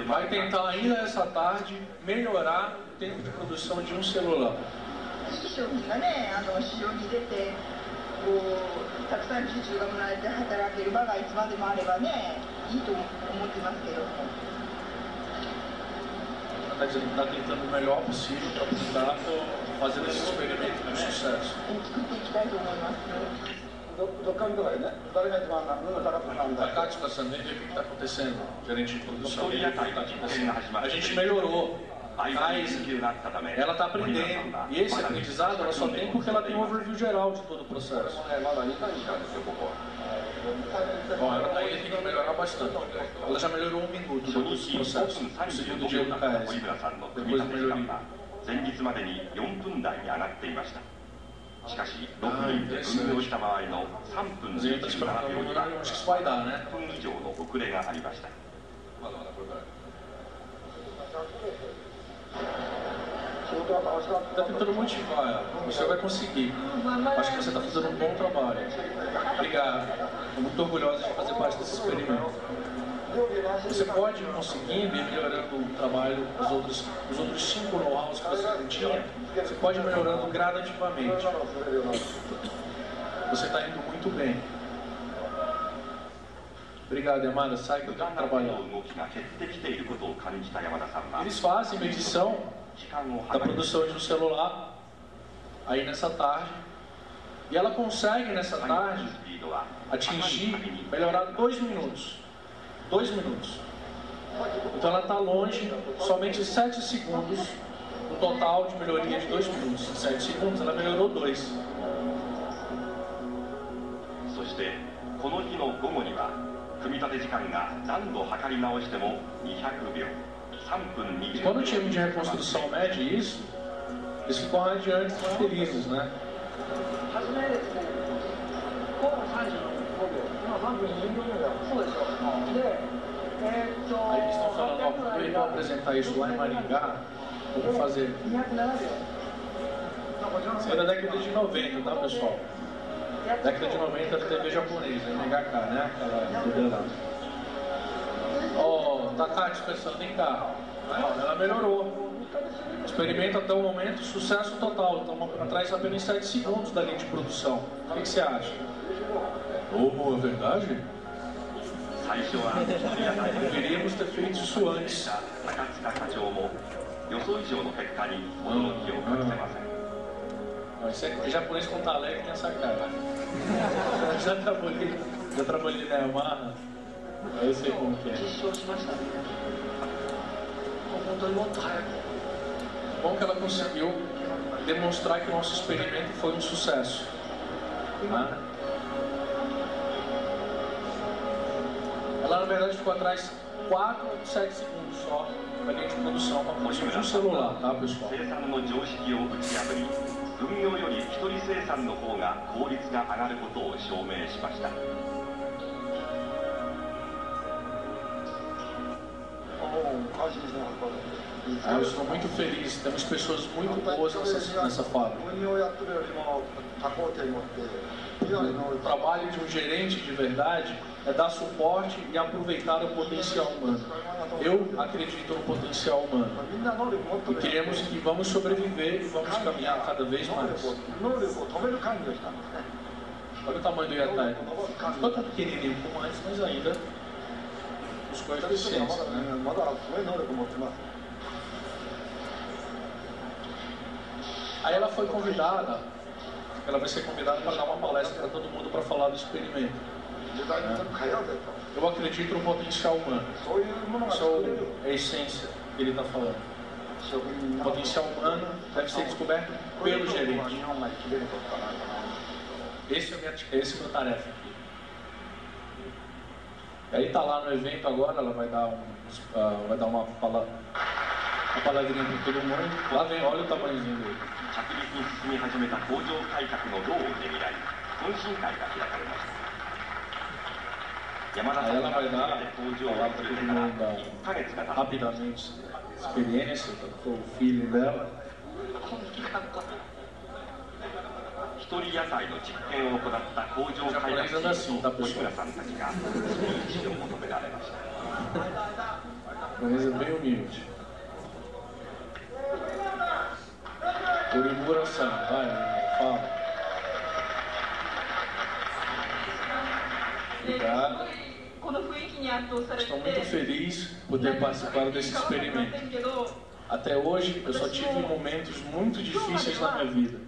Vai tentar ainda essa tarde melhorar o tempo de produção de um celular. たくさん受注がもらえて働ける場がいつまでもあればね、いいと思ってますけど。Está dizendo que está tentando o melhor possível para tentar fazer esse experimento com sucesso. A Kátia está sabendo o que está acontecendo, gerente de produção. A gente melhorou. Ela está aprendendo. E esse aprendizado ela só tem porque ela tem um overview geral de todo o processo. Bom, ela está aí, tem que melhorar bastante. Ela já melhorou 1 minuto do processo. No segundo dia do KS. Depois da melhoria. Acho que isso vai dar, né? Está tentando motivar ela. Você vai conseguir. Acho que você está fazendo um bom trabalho. Obrigado. Estou muito orgulhosa de fazer parte desse experimento. Você pode ir conseguindo e melhorando o trabalho dos outros 5 know-hows que você não tinha. Você pode ir melhorando gradativamente. Você está indo muito bem. Obrigado, Yamada. Sai que eu tenho que trabalhar. Eles fazem medição da produção de um celular aí nessa tarde. E ela consegue nessa tarde atingir, melhorar 2 minutos. 2 minutos. Então ela está longe, somente 7 segundos no total de melhoria de 2 minutos. Em 7 segundos ela melhorou 2. E quando o time de reconstrução mede isso, Eles ficam radiantes e felizes, né? 初めですね、午後3時の5秒、今3分20秒目だよ。そうでしょ。で、Aí eles estão falando, ó, quando eles vão apresentar isso lá em Maringá, vamos fazer. 207秒。 Isso é da década de 90, tá, pessoal? Década de 90 da TV japonesa, NHK, né? Aquela TV lá. Ó, Takati pensando, vem cá. Ela melhorou. Experimento até o momento, sucesso total. Estamos atrás apenas 7 segundos da linha de produção. O que você acha? Oh, é verdade? Deveríamos ter feito isso antes. Não, isso é japonês com talento tem essa cara. Já trabalhei na Yamaha. Eu sei como que é. Bom que ela conseguiu demonstrar que o nosso experimento foi um sucesso. Né? Ela na verdade ficou atrás 4 ou 7 segundos só da linha de produção para um celular, tá, pessoal? 分業より一人生産の方が効率が上がることを証明しました。 Eu estou muito feliz, temos pessoas muito boas nessa fábrica. O trabalho de um gerente de verdade é dar suporte e aproveitar o potencial humano. Eu acredito no potencial humano. E queremos que vamos sobreviver e vamos caminhar cada vez mais. Olha o tamanho do Yatai. Ficou tão pequenininho como antes, mas ainda os coeficientes, né? Aí ela foi convidada, ela vai ser convidada para dar uma palestra para todo mundo para falar do experimento. Eu acredito no potencial humano. Isso é a essência que ele está falando. O potencial humano deve ser descoberto pelo gerente. Esse é a minha tarefa aqui. E aí está lá no evento agora, ela vai dar uma palavrinha para todo mundo. Lá vem, olha o tamanhozinho dele. 着実に進み始めた工場改革の労をねぎらい懇親会が開かれました。山田さんが工場を作ってから1ヶ月が経っていました。 experiência com o filho dela. 一人野菜の実験を行った工場開発チームと小村さんたちがその指示を求められました。 Mas é bem humilde. Urimura-san, vai, fala. Obrigado. Estou muito feliz por ter participado desse experimento. Até hoje, eu só tive momentos muito difíceis na minha vida.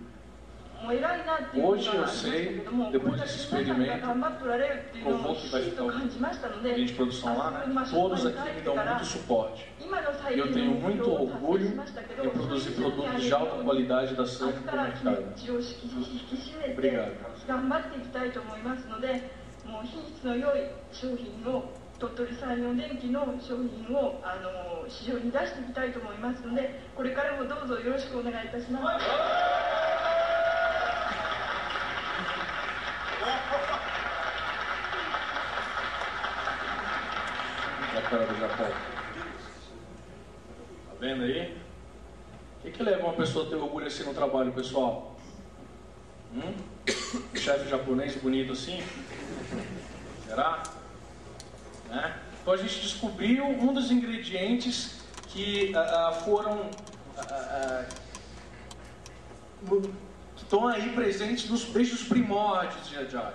Hoje eu sei, depois desse experimento, provou que vai ficar um linha de produção lá, todos aqui me dão muito suporte. E eu tenho muito orgulho em produzir produtos de alta qualidade da Surf no mercado. Obrigado. 鳥取産業電機の商品を市場に出していきたいと思いますので、これからもどうぞよろしくお願いいたします。Da cara do Japão. Tá vendo aí? O que leva uma pessoa a ter orgulho assim no trabalho, pessoal? Um chefe japonês bonito assim? Será? Né? Então a gente descobriu um dos ingredientes que que estão aí presentes desde os primórdios de Agile.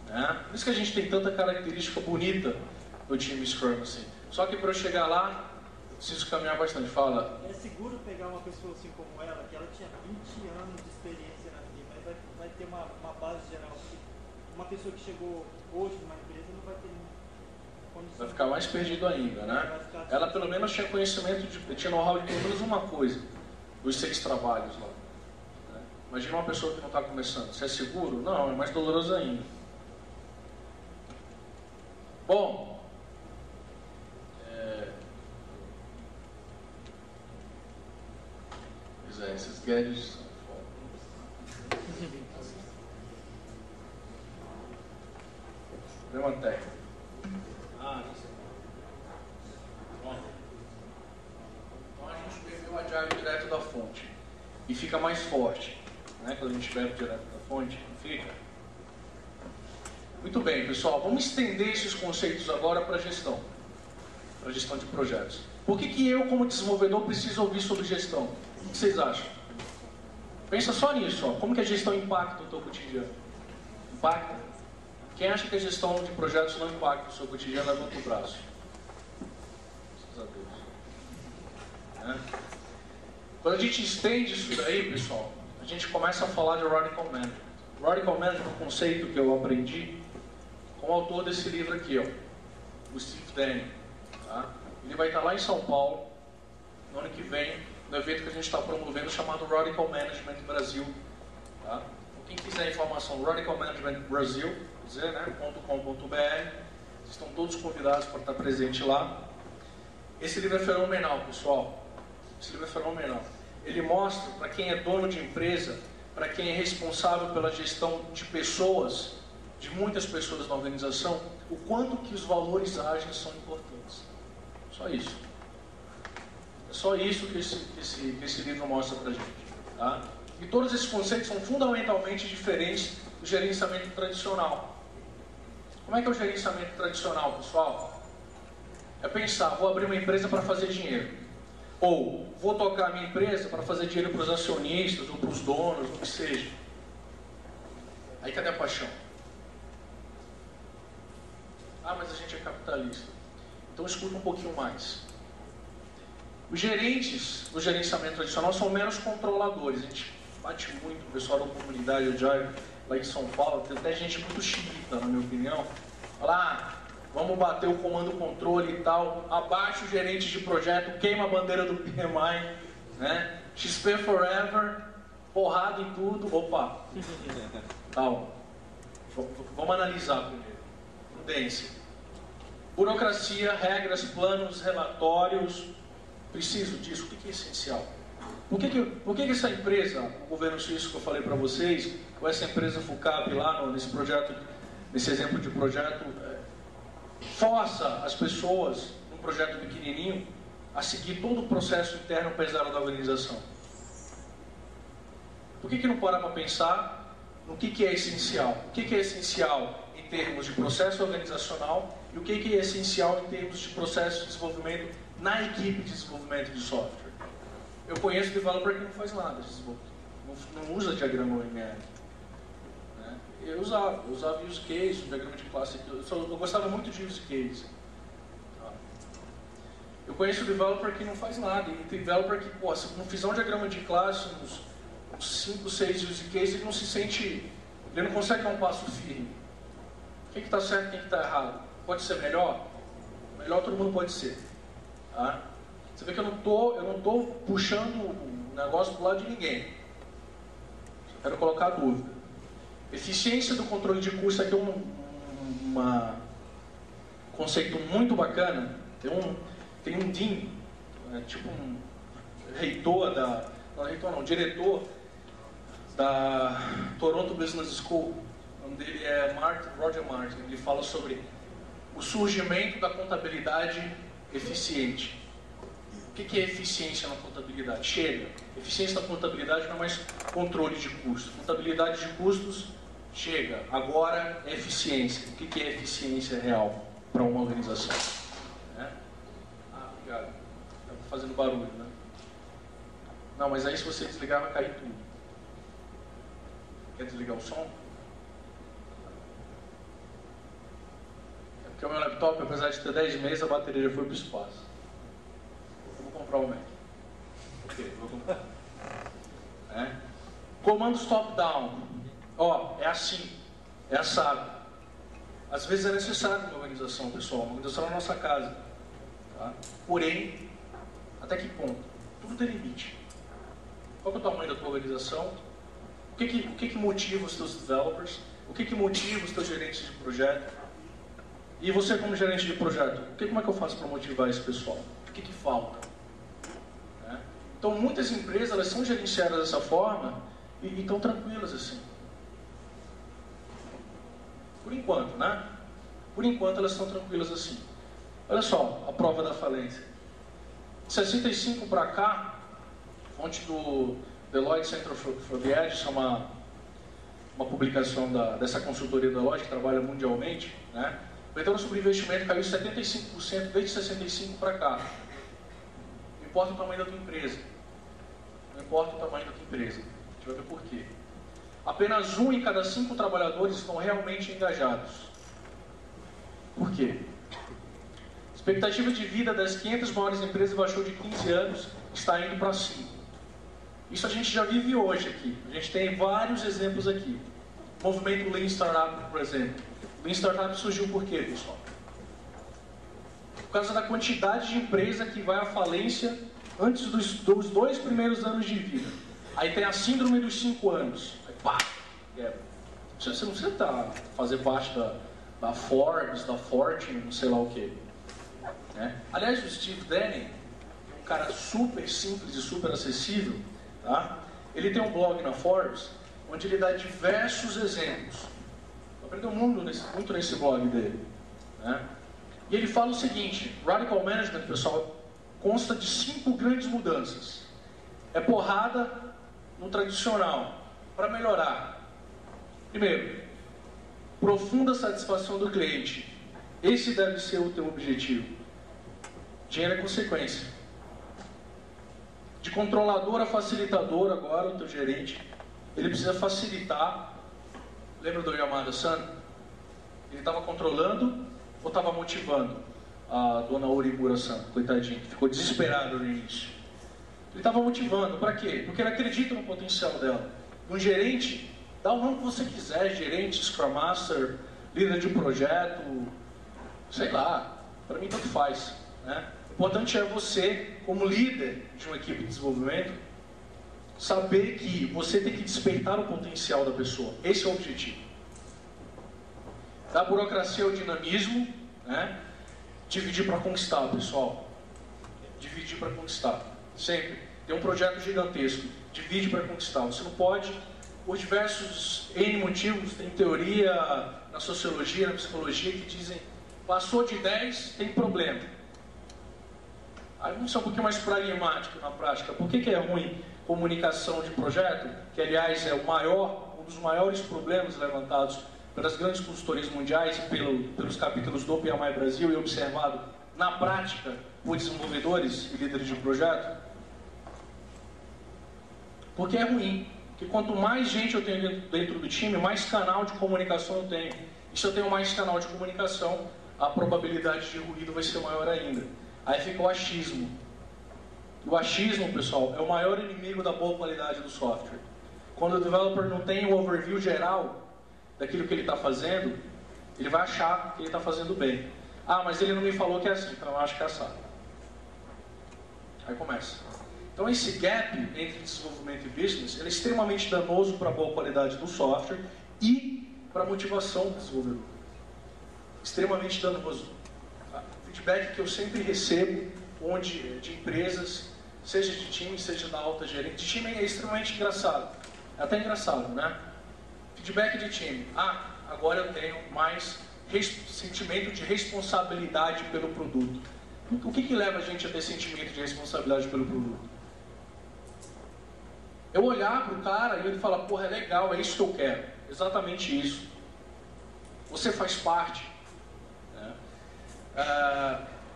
Né? Por isso que a gente tem tanta característica bonita no time Scrum assim. Só que para eu chegar lá, eu preciso caminhar bastante. Fala. É seguro pegar uma pessoa assim como ela, que ela tinha 20 anos de experiência na firma, mas vai ter uma base geral. Uma pessoa que chegou hoje numa empresa não vai ter condição. Vai ficar mais perdido ainda, né? Ela pelo menos tinha conhecimento, tinha know-how de pelo menos uma coisa, os 6 trabalhos lá. Né? Imagina uma pessoa que não está começando. Se é seguro? Não, é mais doloroso ainda. Bom, Pois é, esses gadgets são foda. Problema técnico. Ah, não sei. Pronto. Então a gente bebeu o Agile direto da fonte. E fica mais forte. Né? Quando a gente bebe direto da fonte, não fica? Muito bem, pessoal. Vamos estender esses conceitos agora para a gestão. Para a gestão de projetos. Por que eu, como desenvolvedor, preciso ouvir sobre gestão? O que vocês acham? Pensa só nisso. Ó. Como que a gestão impacta o teu cotidiano? Impacta? Quem acha que a gestão de projetos não impacta o seu cotidiano, levanta o braço. Graças a Deus. Quando a gente estende isso daí, pessoal, a gente começa a falar de Radical Management. Radical Management é um conceito que eu aprendi com o autor desse livro aqui, ó, o Steve Denny. Tá? Ele vai estar lá em São Paulo, no ano que vem, no evento que a gente está promovendo, chamado Radical Management Brasil. Tá? Quem quiser informação, Radical Management Brasil, .com.br, estão todos convidados para estar presente lá. Esse livro é fenomenal, pessoal. Esse livro é fenomenal. Ele mostra para quem é dono de empresa, para quem é responsável pela gestão de pessoas, de muitas pessoas na organização, o quanto que os valores ágeis são importantes. Só isso. É só isso que esse livro mostra para a gente. Tá? E todos esses conceitos são fundamentalmente diferentes do gerenciamento tradicional. Como é que é o gerenciamento tradicional, pessoal? É pensar, vou abrir uma empresa para fazer dinheiro. Ou, vou tocar a minha empresa para fazer dinheiro para os acionistas, ou para os donos, o que seja. Aí cadê a paixão? Ah, mas a gente é capitalista. Então escuta um pouquinho mais. Os gerentes do gerenciamento tradicional são meros controladores. A gente bate muito, o pessoal da comunidade Agile lá em São Paulo, tem até gente muito chita, na minha opinião. Fala, vamos bater o comando controle e tal, abaixa o gerente de projeto, queima a bandeira do PMI, né? XP Forever, porrada em tudo, opa. Calma. Vamos analisar primeiro. Prudência. Burocracia, regras, planos, relatórios. Preciso disso. O que é essencial? Por que essa empresa, o governo suíço que eu falei para vocês, ou essa empresa FUCAP lá nesse projeto, nesse exemplo de projeto, força as pessoas, num projeto pequenininho, a seguir todo o processo interno pesado da organização? Por que não para pensar no que é essencial? O que é essencial em termos de processo organizacional e o que é essencial em termos de processo de desenvolvimento na equipe de desenvolvimento de software? Eu conheço developer que não faz nada de desenvolvimento, não usa diagrama OML. Né? Eu usava use case, diagrama de classe, eu gostava muito de use case. Tá? Eu conheço developer que não faz nada, e developer que, pô, se não fizer um diagrama de classe, uns 5, 6 use cases, ele não se sente, ele não consegue dar um passo firme. O que está certo e o que está errado? Pode ser melhor? Melhor todo mundo pode ser. Tá? Você vê que eu não tô puxando o negócio do lado de ninguém. Só quero colocar a dúvida. Eficiência do controle de custo aqui é um conceito muito bacana. Tem um Dean, tipo um reitor diretor da Toronto Business School. O nome dele é Roger Martin. Ele fala sobre o surgimento da contabilidade eficiente. O que é eficiência na contabilidade? Chega. Eficiência na contabilidade não é mais controle de custos. Contabilidade de custos, chega. Agora é eficiência. O que é eficiência real para uma organização? Ah, obrigado. Está fazendo barulho, né? Não, mas aí se você desligar vai cair tudo. Quer desligar o som? É porque o meu laptop, apesar de ter 10 meses, a bateria já foi para o espaço. Vou comprar o Mac. Ok, vou comprar. Comandos top-down. Ó, é assim, é assado. Às vezes é necessário uma organização, pessoal. Uma organização é a nossa casa. Tá? Porém, até que ponto? Tudo tem limite. Qual é o tamanho da tua organização? O que motiva os teus developers? O que motiva os teus gerentes de projeto? E você como gerente de projeto, como é que eu faço para motivar esse pessoal? O que falta? Então muitas empresas elas são gerenciadas dessa forma e estão tranquilas assim. Por enquanto, né? Por enquanto elas estão tranquilas assim. Olha só, a prova da falência. De 65 para cá, fonte do Deloitte Center for the Edge, isso é uma publicação dessa consultoria da Deloitte, que trabalha mundialmente, né? O retorno sobre investimento caiu 75% desde 65 para cá. Não importa o tamanho da tua empresa. Não importa o tamanho da tua empresa. A gente vai ver por quê. Apenas 1 em cada 5 trabalhadores estão realmente engajados. Por quê? A expectativa de vida das 500 maiores empresas baixou de 15 anos, está indo para 5. Isso a gente já vive hoje aqui. A gente tem vários exemplos aqui. O movimento Lean Startup, por exemplo. Lean Startup surgiu por quê, pessoal? Por causa da quantidade de empresa que vai à falência antes dos 2 primeiros anos de vida. Aí tem a síndrome dos 5 anos. Aí, pá, quebra. Você não precisa fazer parte da Forbes, da Fortune, não sei lá o quê. Né? Aliás, o Steve Denning, um cara super simples e super acessível, tá? Ele tem um blog na Forbes, onde ele dá diversos exemplos. Eu aprendi muito nesse blog dele. Né? E ele fala o seguinte: Radical Management, pessoal, consta de 5 grandes mudanças. É porrada no tradicional, para melhorar. Primeiro, profunda satisfação do cliente. Esse deve ser o teu objetivo. Dinheiro é consequência. De controlador a facilitador, agora o teu gerente, ele precisa facilitar. Lembra do Yamada-san? Ele estava controlando ou estava motivando a dona Orimura-san, coitadinha, que ficou desesperada no início. Ele estava motivando, para quê? Porque ele acredita no potencial dela. Um gerente, dá o nome que você quiser, gerente, Scrum Master, líder de projeto, sei lá, para mim tanto faz. Né? O importante é você, como líder de uma equipe de desenvolvimento, saber que você tem que despertar o potencial da pessoa. Esse é o objetivo. Da burocracia ao dinamismo, né? Dividir para conquistar, pessoal. Dividir para conquistar. Sempre. Tem um projeto gigantesco. Divide para conquistar. Você não pode, por diversos N motivos, tem teoria na sociologia, na psicologia, que dizem passou de 10, tem problema. Aí vamos ser um pouquinho mais pragmático na prática. Por que é ruim comunicação de projeto? Que, aliás, é um dos maiores problemas levantados pelas grandes consultorias mundiais e pelos capítulos do PMI Brasil e observado na prática por desenvolvedores e líderes de projeto. Porque é ruim. Porque quanto mais gente eu tenho dentro do time, mais canal de comunicação eu tenho. E se eu tenho mais canal de comunicação, a probabilidade de ruído vai ser maior ainda. Aí fica o achismo. O achismo, pessoal, é o maior inimigo da boa qualidade do software. Quando o developer não tem o overview geral daquilo que ele está fazendo, ele vai achar que ele está fazendo bem. Ah, mas ele não me falou que é assim, então eu acho que é assado. Aí começa. Então esse gap entre desenvolvimento e business, ele é extremamente danoso para a boa qualidade do software e para a motivação do desenvolvedor. Extremamente danoso. Feedback que eu sempre recebo, de empresas, seja de time, seja da alta gerente. De time é extremamente engraçado. É até engraçado, né? Feedback de time. Ah, agora eu tenho mais sentimento de responsabilidade pelo produto. O que leva a gente a ter sentimento de responsabilidade pelo produto? Eu olhar para o cara e ele falar, porra, é legal, é isso que eu quero. Exatamente isso. Você faz parte.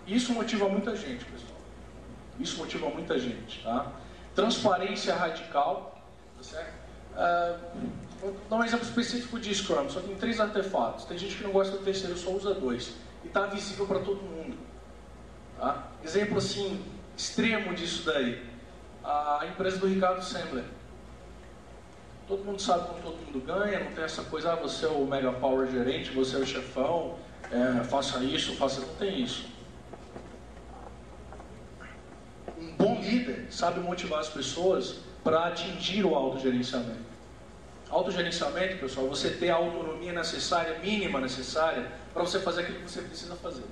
Isso motiva muita gente, pessoal. Isso motiva muita gente, tá? Transparência radical, tá certo? Vou dar um exemplo específico de Scrum. Só tem 3 artefatos. Tem gente que não gosta do terceiro, só usa 2. E está visível para todo mundo, tá? Exemplo assim extremo disso daí. A empresa do Ricardo Sandler. Todo mundo sabe como todo mundo ganha. Não tem essa coisa, você é o mega power gerente, você é o chefão. Faça isso, faça... Não tem isso. Um bom líder sabe motivar as pessoas para atingir o autogerenciamento. Autogerenciamento, pessoal, você ter a autonomia necessária, mínima necessária, para você fazer aquilo que você precisa fazer.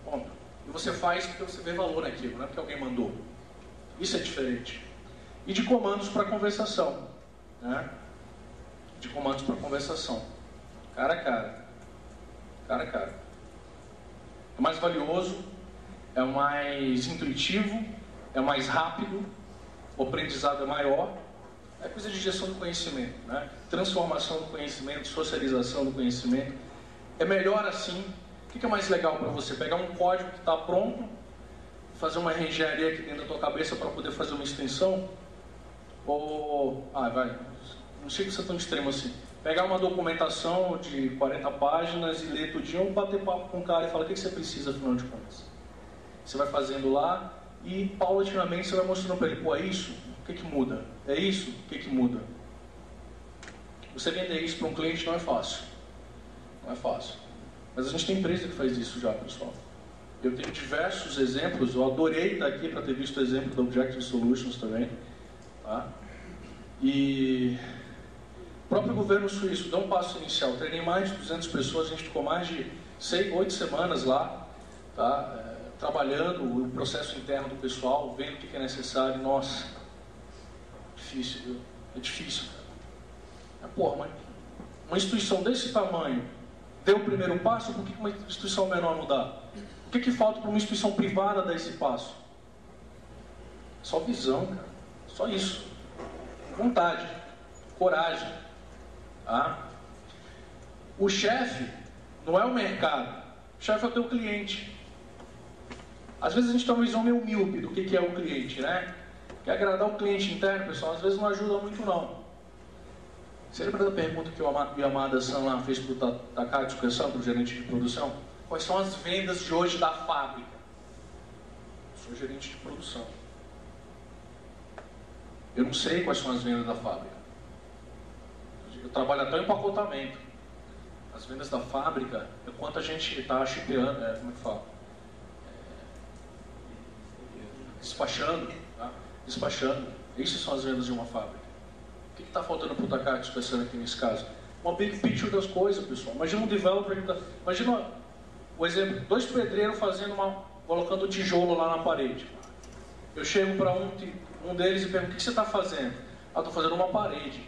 Ponto. E você faz porque você vê valor naquilo, não é porque alguém mandou. Isso é diferente. E de comandos para conversação, né? De comandos para conversação. Cara a cara. Cara a cara. É mais valioso, é mais intuitivo, é mais rápido, o aprendizado é maior. É coisa de gestão do conhecimento, né? Transformação do conhecimento, socialização do conhecimento. É melhor assim. O que é mais legal para você? Pegar um código que está pronto, fazer uma reengenharia aqui dentro da tua cabeça para poder fazer uma extensão? Ou, não sei que você é tão extremo assim. Pegar uma documentação de 40 páginas e ler tudinho, ou bater papo com o cara e falar o que você precisa, afinal de contas. Você vai fazendo lá e, paulatinamente, você vai mostrando para ele, pô, é isso? O que muda? É isso? O que muda? Você vender isso para um cliente não é fácil. Não é fácil. Mas a gente tem empresa que faz isso já, pessoal. Eu tenho diversos exemplos, eu adorei estar aqui para ter visto o exemplo da Objective Solutions também. Tá? E o próprio governo suíço deu um passo inicial. Eu treinei mais de 200 pessoas, a gente ficou mais de 8 semanas lá, tá? Trabalhando o processo interno do pessoal, vendo o que é necessário. Nossa, difícil, viu? É difícil, cara. Porra, uma instituição desse tamanho deu o primeiro passo, por que uma instituição menor não dá? O que falta para uma instituição privada dar esse passo? Só visão, cara. Só isso. Vontade. Coragem. Tá? O chefe não é o mercado. O chefe é o teu cliente. Às vezes a gente tem uma visão meio míope do que é o cliente, né? Quer agradar o cliente interno, pessoal, às vezes não ajuda muito, não. Você lembra da pergunta que o Yamada-san lá fez para o Takatsu Kesan, para o gerente de produção? Quais são as vendas de hoje da fábrica? Eu sou gerente de produção. Eu não sei quais são as vendas da fábrica. Eu trabalho até em empacotamento. As vendas da fábrica é quanto a gente está shipeando, como é que fala? Despachando. Tá? Despachando. Isso são as vendas de uma fábrica. O que está faltando para o Takatsu pensando aqui nesse caso? Uma big picture das coisas, pessoal. Imagina um developer que imagina o exemplo, 2 pedreiros colocando tijolo lá na parede. Eu chego para um deles e pergunto, o que você está fazendo? Estou fazendo uma parede.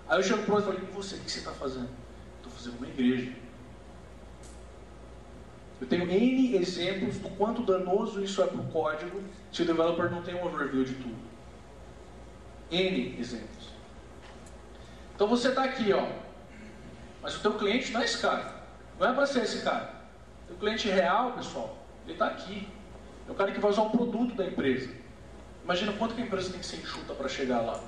Aí eu chego para o outro e falo, e você, o que você está fazendo? Estou fazendo uma igreja. Eu tenho N exemplos do quanto danoso isso é para o código se o developer não tem um overview de tudo. N exemplos. Então você está aqui, ó. Mas o teu cliente não é esse cara. Não é para ser esse cara. O cliente real, pessoal, ele está aqui. É o cara que vai usar o produto da empresa. Imagina quanto que a empresa tem que ser enxuta para chegar lá.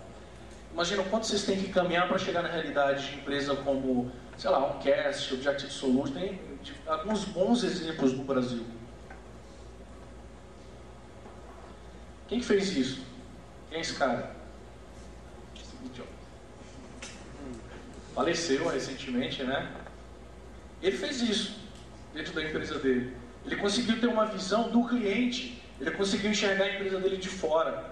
Imagina quanto vocês têm que caminhar para chegar na realidade de empresa como, sei lá, Uncast, Objective Solutions. Tem alguns bons exemplos no Brasil. Quem que fez isso? Quem é esse cara? Faleceu recentemente, né? Ele fez isso dentro da empresa dele. Ele conseguiu ter uma visão do cliente. Ele conseguiu enxergar a empresa dele de fora.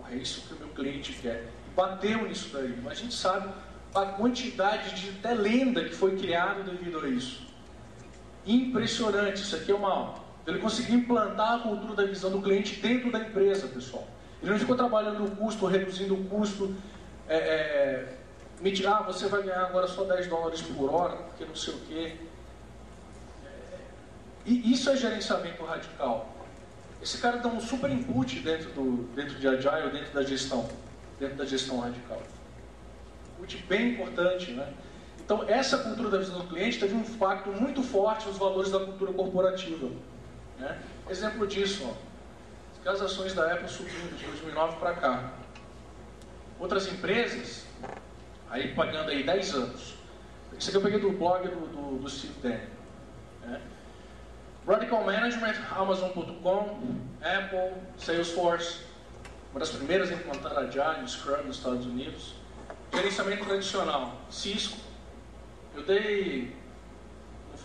É isso que o meu cliente quer. E bateu nisso daí. Mas a gente sabe a quantidade de até lenda que foi criada devido a isso. Impressionante. Isso aqui é uma... Ele conseguiu implantar a cultura da visão do cliente dentro da empresa, pessoal. Ele não ficou trabalhando o custo, reduzindo o custo. Você vai ganhar agora só $10 por hora, porque não sei o quê. E isso é gerenciamento radical. Esse cara dá um super input dentro de Agile, dentro da gestão radical. Input bem importante, né? Então, essa cultura da visão do cliente teve um impacto muito forte nos valores da cultura corporativa. Né? Exemplo disso, ó, as ações da Apple subindo de 2009 para cá. Outras empresas, aí pagando aí 10 anos. Isso aqui eu peguei do blog do Steve Daniel. Né? Radical Management, Amazon.com, Apple, Salesforce, uma das primeiras a implantar Agile, Scrum nos Estados Unidos. Gerenciamento tradicional, Cisco. Eu dei, não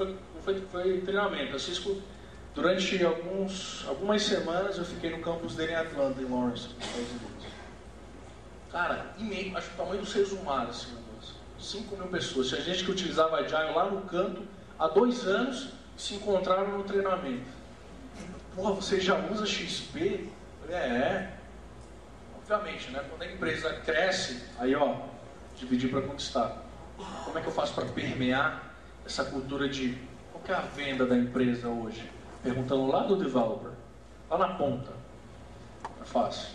foi treinamento, a Cisco, durante algumas semanas eu fiquei no campus dele em Atlanta, em Lawrence, nos Estados Unidos. Cara, acho que o tamanho do seres humanos, assim, 5 mil pessoas. Tinha gente que utilizava Agile lá no canto há 2 anos, se encontraram no treinamento. Porra, você já usa XP? falei, obviamente, né? Quando a empresa cresce, aí ó, dividir para conquistar. Como é que eu faço para permear essa cultura de qual que é a venda da empresa hoje? Perguntando lá do developer, lá na ponta. É fácil.